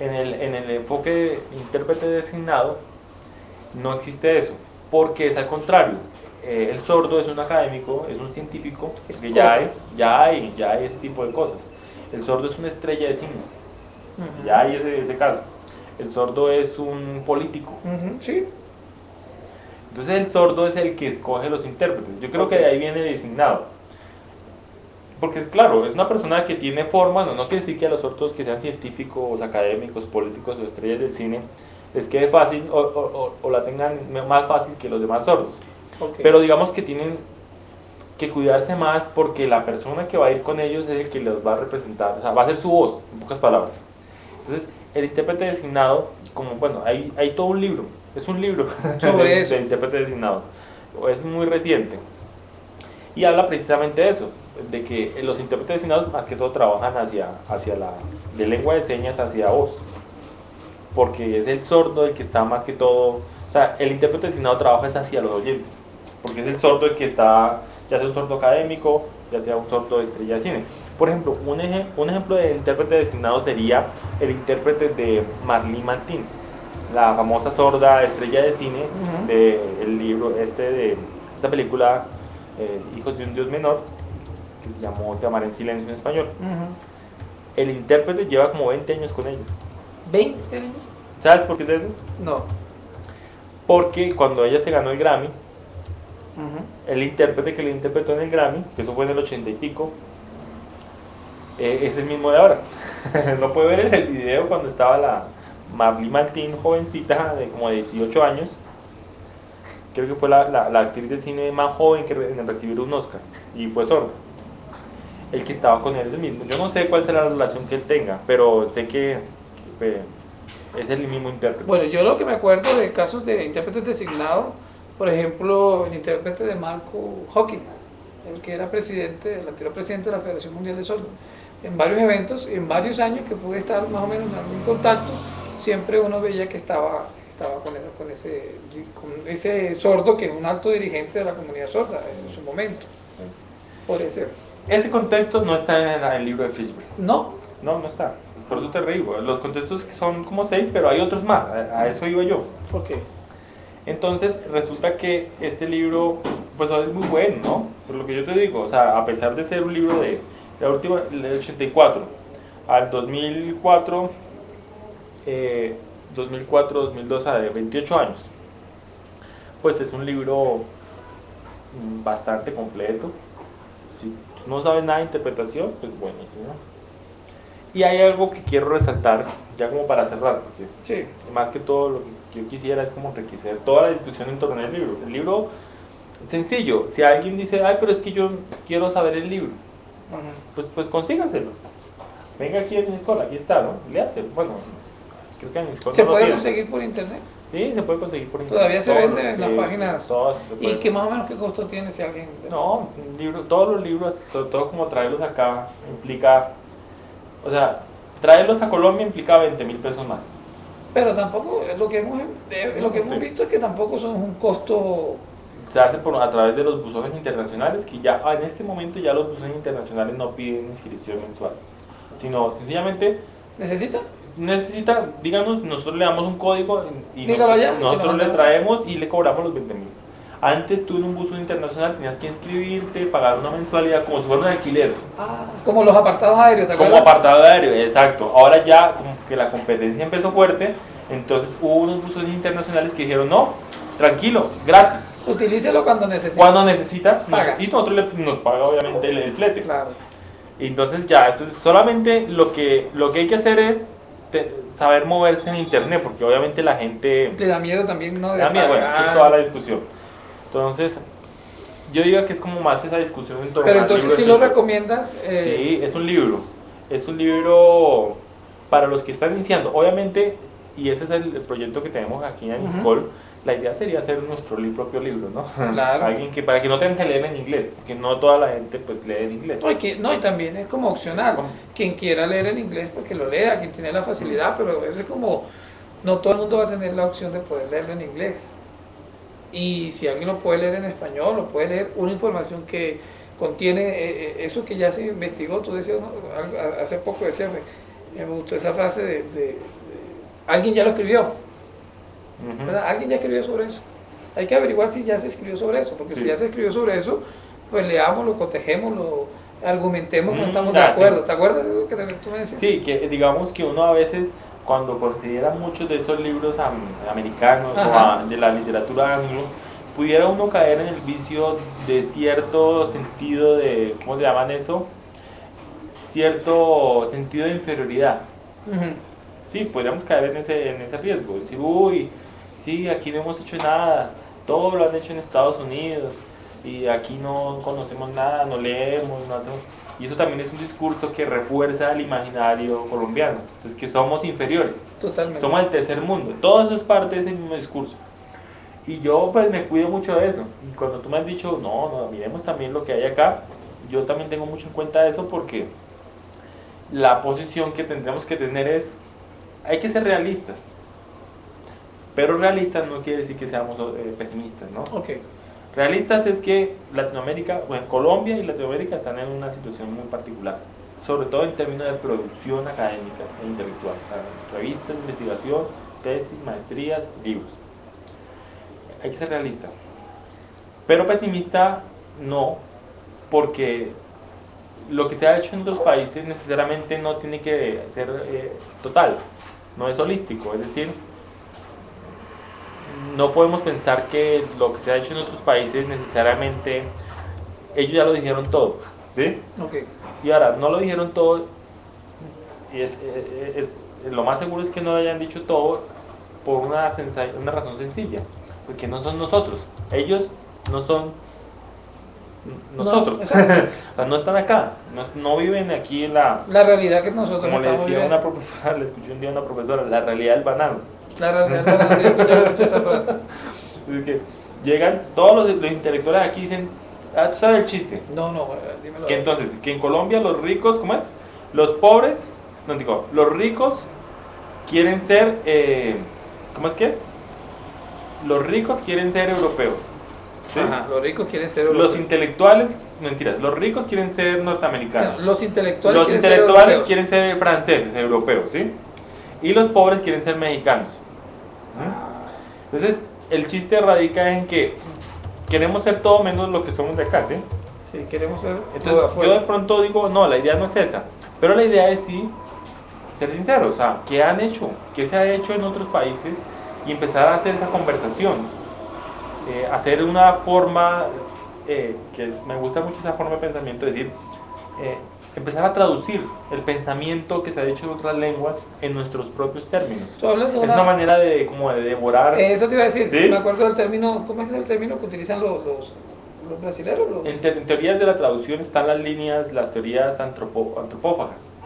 En el enfoque de intérprete designado no existe eso, porque es al contrario. El sordo es un académico, es un científico, Es que corto. ya hay ese tipo de cosas. El sordo es una estrella de cine, Ujú. ya hay ese caso. El sordo es un político. Ujú, sí. Entonces el sordo es el que escoge los intérpretes. Yo creo que de ahí viene designado. Porque claro, es una persona que tiene forma, no quiere decir que a los sordos que sean científicos, académicos, políticos o estrellas del cine les quede fácil o la tengan más fácil que los demás sordos. Okay. Pero digamos que tienen que cuidarse más porque la persona que va a ir con ellos es el que los va a representar, o sea, va a ser su voz, en pocas palabras. Entonces, el intérprete designado, como bueno, hay todo un libro, es un libro sobre eso. del intérprete designado, es muy reciente y habla precisamente de eso, de que los intérpretes designados más que todo trabajan hacia de lengua de señas hacia voz, porque es el sordo el que está más que todo, o sea, el intérprete designado trabaja es hacia los oyentes, porque es el sordo el que está, ya sea un sordo académico, ya sea un sordo de estrella de cine. Por ejemplo, un ejemplo de intérprete designado sería el intérprete de Marlene Matin, la famosa sorda estrella de cine del libro de esta película Hijos de un Dios Menor, que se llamó Llamar en Silencio en español. El intérprete lleva como 20 años con ella. ¿20 años? ¿Sabes por qué es eso? No. Porque cuando ella se ganó el Grammy, el intérprete que le interpretó en el Grammy, que eso fue en el 80 y pico, es el mismo de ahora. No puede ver el video cuando estaba la Marlene Matlin, jovencita de como 18 años. Creo que fue la actriz de cine más joven en recibir un Oscar y fue sorda. El que estaba con él es el mismo. Yo no sé cuál será la relación que él tenga, pero sé que es el mismo intérprete. Bueno, yo lo que me acuerdo de casos de intérpretes designados, por ejemplo, el intérprete de Marco Hawking, el que era presidente, el anterior presidente de la Federación Mundial de Sordos. En varios eventos, en varios años que pude estar más o menos en algún contacto, siempre uno veía que estaba con ese sordo que es un alto dirigente de la comunidad sorda en su momento. Podría ser. Ese contexto no está en el libro de Fishburne. ¿No? No está. Por eso te reí. Los contextos son como 6, pero hay otros más. A eso iba yo. ¿Por qué? Entonces resulta que este libro pues es muy bueno, ¿no? Por lo que yo te digo, o sea, a pesar de ser un libro de la última, del 84 al 2004, 2002 a de 28 años, pues es un libro bastante completo. Si no sabes nada de interpretación, pues buenísimo. Y hay algo que quiero resaltar, ya como para cerrar, porque Sí. más que todo lo que yo quisiera es como enriquecer toda la discusión en torno al libro. El libro, sencillo, si alguien dice, ay, pero es que yo quiero saber el libro, pues consígaselo. Venga aquí en Niscol, aquí está, ¿no? Léaselo. Bueno, creo que en Niscol ¿Se no lo puede tiene. conseguir por internet? Sí, se puede conseguir por internet. Todavía se Todos, vende en las sí, páginas. sí, todos se ¿Y pueden. qué más o menos qué costo tiene si alguien...? No, todos los libros, sobre todo como traerlos acá, implica, o sea, traerlos a Colombia implica 20.000 pesos más. Pero tampoco, lo que hemos visto es que tampoco son un costo... Se hace a través de los buzones internacionales, que ya en este momento ya los buzones internacionales no piden inscripción mensual, sino sencillamente necesita, díganos, nosotros le damos un código y nosotros le traemos y le cobramos los 20.000. Antes tú en un buzón internacional tenías que inscribirte, pagar una mensualidad como si fuera un alquiler. Como los apartados aéreos, ¿te acuerdas? Como apartado aéreo, exacto. Ahora ya como que la competencia empezó fuerte, entonces hubo unos buzones internacionales que dijeron, no, tranquilo, gratis. Utilícelo cuando necesite. Cuando necesita, paga. Y nosotros nos paga obviamente el flete. Claro. Entonces ya, eso es solamente lo que hay que hacer es saber moverse en internet, porque obviamente la gente... Le da miedo también, ¿no? Le da miedo, bueno, es toda la discusión. Entonces, yo digo que es como más esa discusión en torno Pero al entonces libro sí de lo Fishburne. recomiendas. Sí, es un libro. Es un libro para los que están iniciando. Obviamente, y ese es el proyecto que tenemos aquí en Aniscol, la idea sería hacer nuestro propio libro, ¿no? Claro. Alguien que, para que no tengan que leer en inglés, porque no toda la gente pues lee en inglés. Y también es como opcional. Quien quiera leer en inglés, pues que lo lea, quien tiene la facilidad, pero a veces como no todo el mundo va a tener la opción de poder leerlo en inglés. Y si alguien lo puede leer en español, lo puede leer una información que contiene eso que ya se investigó. Tú decías, ¿no? Hace poco decías, me gustó esa frase de alguien ya lo escribió, ¿verdad? Alguien ya escribió sobre eso. Hay que averiguar si ya se escribió sobre eso, porque si ya se escribió sobre eso, pues leámoslo, cotejémoslo, argumentemos, no estamos de acuerdo. Sí. ¿Te acuerdas de eso que tú me decías? Sí, que digamos que uno a veces, cuando considera muchos de estos libros americanos o de la literatura anglo, pudiera uno caer en el vicio de cierto sentido de, ¿cómo se llaman eso? Cierto sentido de inferioridad. Ujú. Sí, podríamos caer en ese riesgo, decir, uy, sí, aquí no hemos hecho nada, todo lo han hecho en Estados Unidos y aquí no conocemos nada, no leemos, no hacemos... Y eso también es un discurso que refuerza el imaginario colombiano, entonces que somos inferiores, Totalmente. somos el tercer mundo, todo eso es parte de ese mismo discurso. Y yo pues me cuido mucho de eso, y cuando tú me has dicho, no, no, miremos también lo que hay acá, yo también tengo mucho en cuenta eso porque la posición que tendremos que tener es, hay que ser realistas, pero realistas no quiere decir que seamos pesimistas, ¿no? Ok. Realistas es que Latinoamérica, bueno, Colombia y Latinoamérica están en una situación muy particular, sobre todo en términos de producción académica e intelectual, o sea, revistas, investigación, tesis, maestrías, libros. Hay que ser realista, pero pesimista no, porque lo que se ha hecho en otros países necesariamente no tiene que ser total, no es holístico, es decir, no podemos pensar que lo que se ha hecho en otros países necesariamente, ellos ya lo dijeron todo, ¿sí? Ok. Y ahora, no lo dijeron todo, y lo más seguro es que no lo hayan dicho todo por una razón sencilla, porque no son nosotros, ellos no son nosotros, No, exacto. o sea, no están acá, no viven aquí en la... La realidad que nosotros Como le estamos decía viviendo. una profesora, le escuché un día a una profesora, la realidad del banano. La realidad del balance, he escuchado mucho esa frase. Es que llegan todos los intelectuales aquí y dicen, ah, tú sabes el chiste. No, no, dímelo. Que entonces, que en Colombia los ricos, ¿cómo es? Los pobres, no digo, los ricos quieren ser, ¿cómo es que es? Los ricos quieren ser europeos. ¿sí? Ajá, los ricos quieren ser Los europeos. intelectuales, mentiras, los ricos quieren ser norteamericanos. Los intelectuales, Los quieren ser intelectuales europeos. quieren ser franceses, europeos, ¿sí? Y los pobres quieren ser mexicanos. ¿sí? Entonces, el chiste radica en que queremos ser todo menos lo que somos de acá, ¿sí? Sí, queremos ser todo de Entonces, afuera. yo de pronto digo, no, la idea no es esa. Pero la idea es sí, ser sinceros, o sea, ¿qué han hecho? ¿Qué se ha hecho en otros países? Y empezar a hacer esa conversación. Hacer una forma, me gusta mucho esa forma de pensamiento, es decir, empezar a traducir el pensamiento que se ha hecho en otras lenguas en nuestros propios términos. Tú hablas de Es una manera de, como de devorar. Eso te iba a decir, ¿Sí? me acuerdo del término, ¿cómo es el término que utilizan los brasileños? Los En teorías de la traducción están las líneas, las teorías antropófagas,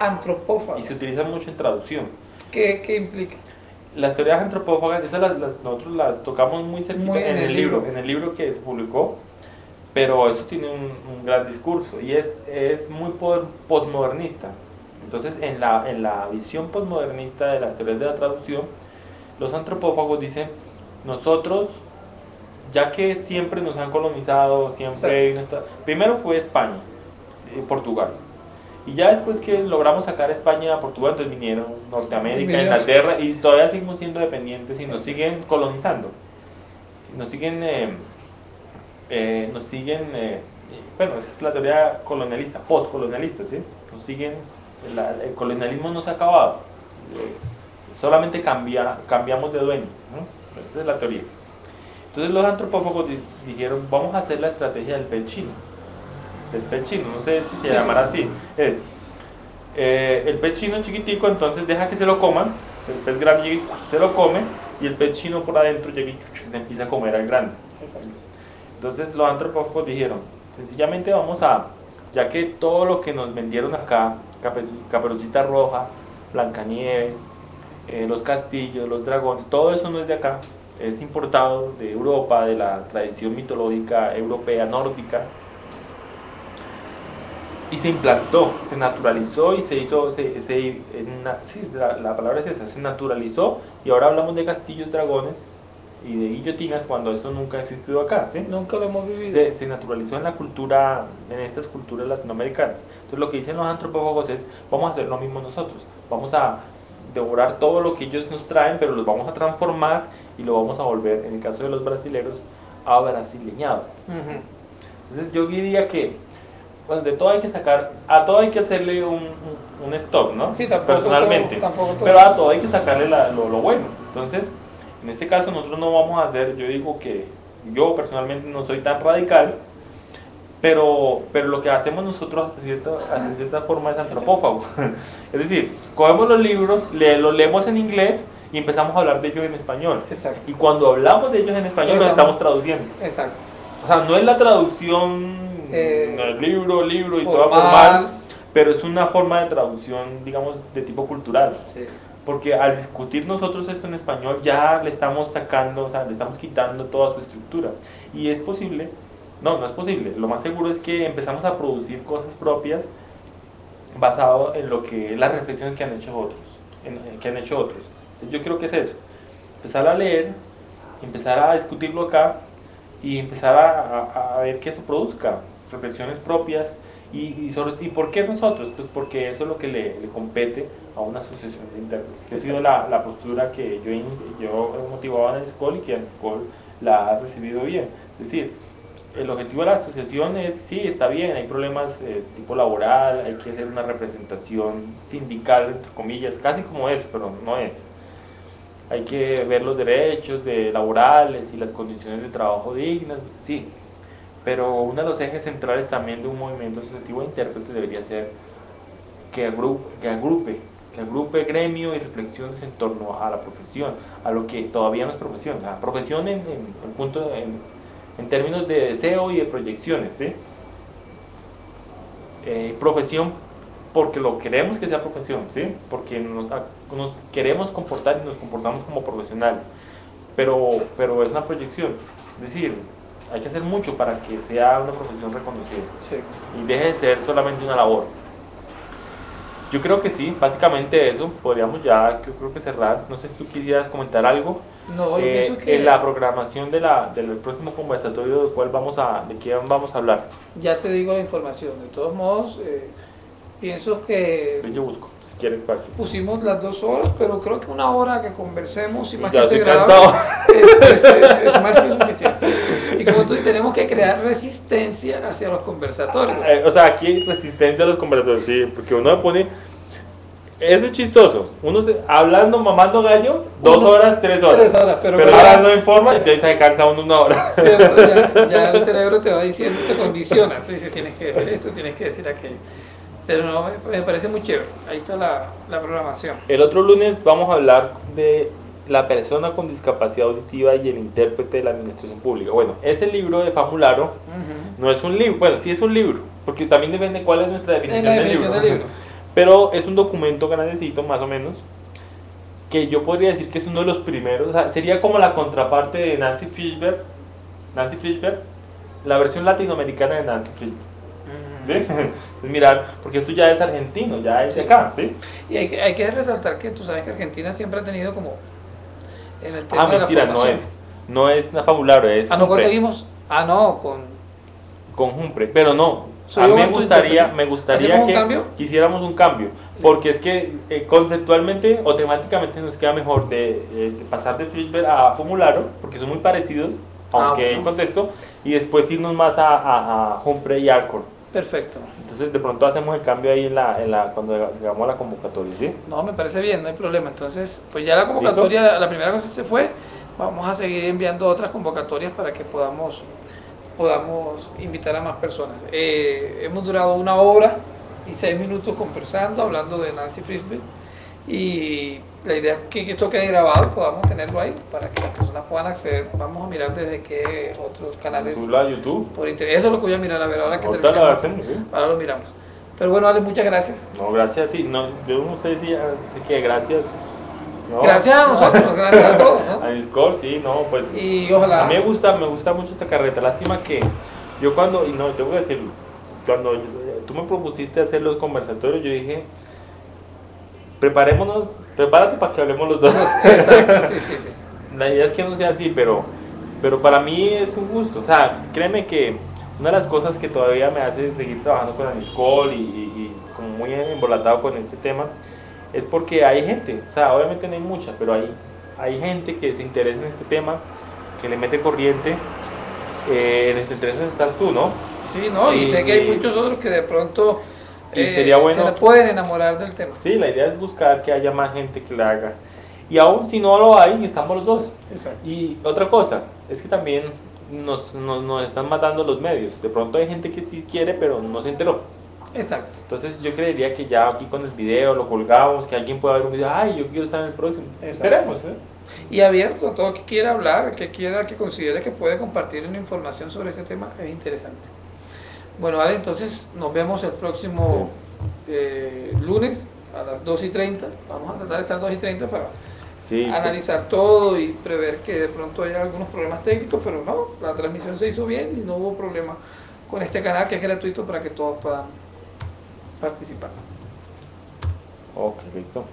y antropófagos. se utilizan mucho en traducción. ¿Qué implica? Las teorías antropófagas, esas nosotros las tocamos muy cerquita Muy en el libro que se publicó, pero eso tiene un gran discurso y es muy postmodernista. Entonces, en la visión postmodernista de las teorías de la traducción, los antropófagos dicen, nosotros, ya que siempre nos han colonizado, siempre primero fue España, Portugal. Y ya después que logramos sacar a España a Portugal, entonces vinieron Norteamérica, Inglaterra, y todavía seguimos siendo dependientes y nos siguen colonizando. Nos siguen, bueno, esa es la teoría colonialista, postcolonialista, ¿sí? Nos siguen, el colonialismo no se ha acabado, solamente cambiamos de dueño, ¿no? Esa es la teoría. Entonces los antropófagos dijeron, vamos a hacer la estrategia del pez chino. Del pez chino, no sé si se llamará así. Es el pez chino chiquitico, entonces deja que se lo coman, el pez grande se lo come y el pez chino por adentro llega y se empieza a comer al grande. Entonces los antropólogos dijeron, sencillamente vamos a, ya que todo lo que nos vendieron acá, Caperucita Roja, Blancanieves, los castillos, los dragones, todo eso no es de acá, es importado de Europa, de la tradición mitológica europea, nórdica, y se implantó, se naturalizó y se hizo, la palabra es esa, se naturalizó y ahora hablamos de castillos, dragones y de guillotinas cuando eso nunca ha existido acá, ¿sí? Nunca lo hemos vivido. Se naturalizó en la cultura, en estas culturas latinoamericanas. Entonces lo que dicen los antropólogos es, vamos a hacer lo mismo nosotros, vamos a devorar todo lo que ellos nos traen, pero los vamos a transformar y lo vamos a volver, en el caso de los brasileros, a brasileñado. Entonces yo diría que bueno, de todo hay que sacar, a todo hay que hacerle un stop, ¿no? Sí, tampoco personalmente, todo. Pero a todo hay que sacarle lo bueno. Entonces, en este caso nosotros no vamos a hacer, yo digo que yo personalmente no soy tan radical, pero lo que hacemos nosotros hasta cierta forma es antropófago. Es decir, cogemos los libros, los leemos en inglés y empezamos a hablar de ellos en español. Exacto. Y cuando hablamos de ellos en español los estamos traduciendo. Exacto. O sea, no es la traducción libro y toda formal, pero es una forma de traducción, digamos, de tipo cultural. Sí. Porque al discutir nosotros esto en español ya le estamos sacando, o sea, le estamos quitando toda su estructura. Y es posible, no es posible, lo más seguro es que empezamos a producir cosas propias basado en lo que las reflexiones que han hecho otros. Entonces yo creo que es eso, empezar a leer, empezar a discutirlo acá y empezar a ver que eso produzca reflexiones propias. ¿Y por qué nosotros? Pues porque eso es lo que le compete a una asociación de intérpretes, que ha sido la postura que yo he motivado en ANISCOL y que ANISCOL la ha recibido bien. Es decir, el objetivo de la asociación es, sí, está bien, hay problemas tipo laboral, hay que hacer una representación sindical, entre comillas, casi como eso, pero no es. Hay que ver los derechos laborales y las condiciones de trabajo dignas, sí. Pero uno de los ejes centrales también de un movimiento asociativo de intérpretes debería ser que agrupe gremio y reflexiones en torno a la profesión, a lo que todavía no es profesión, la profesión en términos de deseo y de proyecciones, ¿sí? Profesión porque lo queremos que sea profesión, ¿sí? Porque nos queremos comportar y nos comportamos como profesionales, pero es una proyección, es decir, hay que hacer mucho para que sea una profesión reconocida, Sí. Y deje de ser solamente una labor. Yo creo que sí, básicamente eso, podríamos ya, creo que cerrar. No sé si tú quisieras comentar algo. No, yo pienso que en la programación del próximo conversatorio de qué vamos a hablar. ya te digo la información. De todos modos, pienso que Yo busco, si quieres, para pusimos las 2 horas, pero creo que 1 hora que conversemos y más ya que se estoy grabe cansado. es más que suficiente. Y como tú dices, tenemos que crear resistencia hacia los conversatorios. O sea, aquí hay resistencia a los conversatorios, sí, porque uno pone... Eso es chistoso, hablando, mamando gallo, 2 horas, 3 horas. 3 horas, pero ahora no informa y ya se cansa uno 1 hora. Cierto, ya el cerebro te va diciendo, te condiciona, te dice tienes que decir esto, tienes que decir aquello. Pero no, me parece muy chévere, ahí está la programación. El otro lunes vamos a hablar de la persona con discapacidad auditiva y el intérprete de la administración pública. Bueno, ese libro de Famularo no es un libro, bueno, sí es un libro, porque también depende cuál es nuestra definición, del libro. Pero es un documento grandecito, más o menos, que yo podría decir que es uno de los primeros, o sea, sería como la contraparte de Nancy Fishberg, la versión latinoamericana de Nancy Fishberg. ¿Sí? Es mirar, porque esto ya es argentino, ya es de acá, ¿sí? Y hay que resaltar que tú sabes que Argentina siempre ha tenido como en el tema mentira, de la formación. no es Famularo, es no conseguimos, con Humphrey, pero no. A mí me gustaría que hiciéramos un cambio, porque es que conceptualmente o temáticamente nos queda mejor de pasar de Fishberg a Famularo, porque son muy parecidos, aunque en contexto, y después irnos más a Humphrey y Alcorn. Perfecto. Entonces de pronto hacemos el cambio ahí cuando llegamos a la convocatoria, ¿sí? No, me parece bien, no hay problema. Entonces, pues ya la convocatoria, ¿listo? La primera cosa se fue, vamos a seguir enviando otras convocatorias para que podamos invitar a más personas. Hemos durado 1 hora y 6 minutos conversando, hablando de Nancy Frisbee, y la idea es que esto quede grabado, podamos tenerlo ahí para que las personas puedan acceder. Vamos a mirar desde qué otros canales YouTube por internet. Eso es lo que voy a mirar, a ver, ahora que terminamos, ahora lo miramos. Pero bueno, Ale, muchas gracias. No, gracias a ti. No, yo no sé si que gracias. No. Gracias a nosotros, gracias a todos, ¿no? A ANISCOL, sí, no, pues. Y ojalá. A mí me gusta mucho esta carreta. Lástima que yo cuando, y no, te voy a decirlo, cuando tú me propusiste hacer los conversatorios, yo dije, prepárate para que hablemos los dos. Exacto, sí. La idea es que no sea así, pero para mí es un gusto. O sea, créeme que una de las cosas que todavía me hace seguir trabajando con ANISCOL y como muy embolatado con este tema, es porque hay gente, o sea, obviamente no hay mucha, pero hay gente que se interesa en este tema, que le mete corriente, en este interés estás tú, ¿no? Sí, ¿no? Y sé que hay muchos otros que de pronto sería bueno, se pueden enamorar del tema. Sí, la idea es buscar que haya más gente que la haga. Y aún si no lo hay, estamos los dos. Exacto. Y otra cosa, es que también nos están matando los medios. De pronto hay gente que sí quiere, pero no se enteró. Exacto. Entonces yo creería que ya aquí con el video lo colgamos, que alguien pueda ver un video, ay, yo quiero estar en el próximo. Exacto. Esperemos, ¿eh? Y abierto a todo el que quiera hablar, que considere que puede compartir una información sobre este tema, es interesante. Bueno, vale, entonces nos vemos el próximo lunes a las 2:30. Vamos a tratar de estar 2:30 para Sí, analizar todo y prever que de pronto haya algunos problemas técnicos, pero no, la transmisión se hizo bien y no hubo problema con este canal que es gratuito para que todos puedan participar. ok, listo.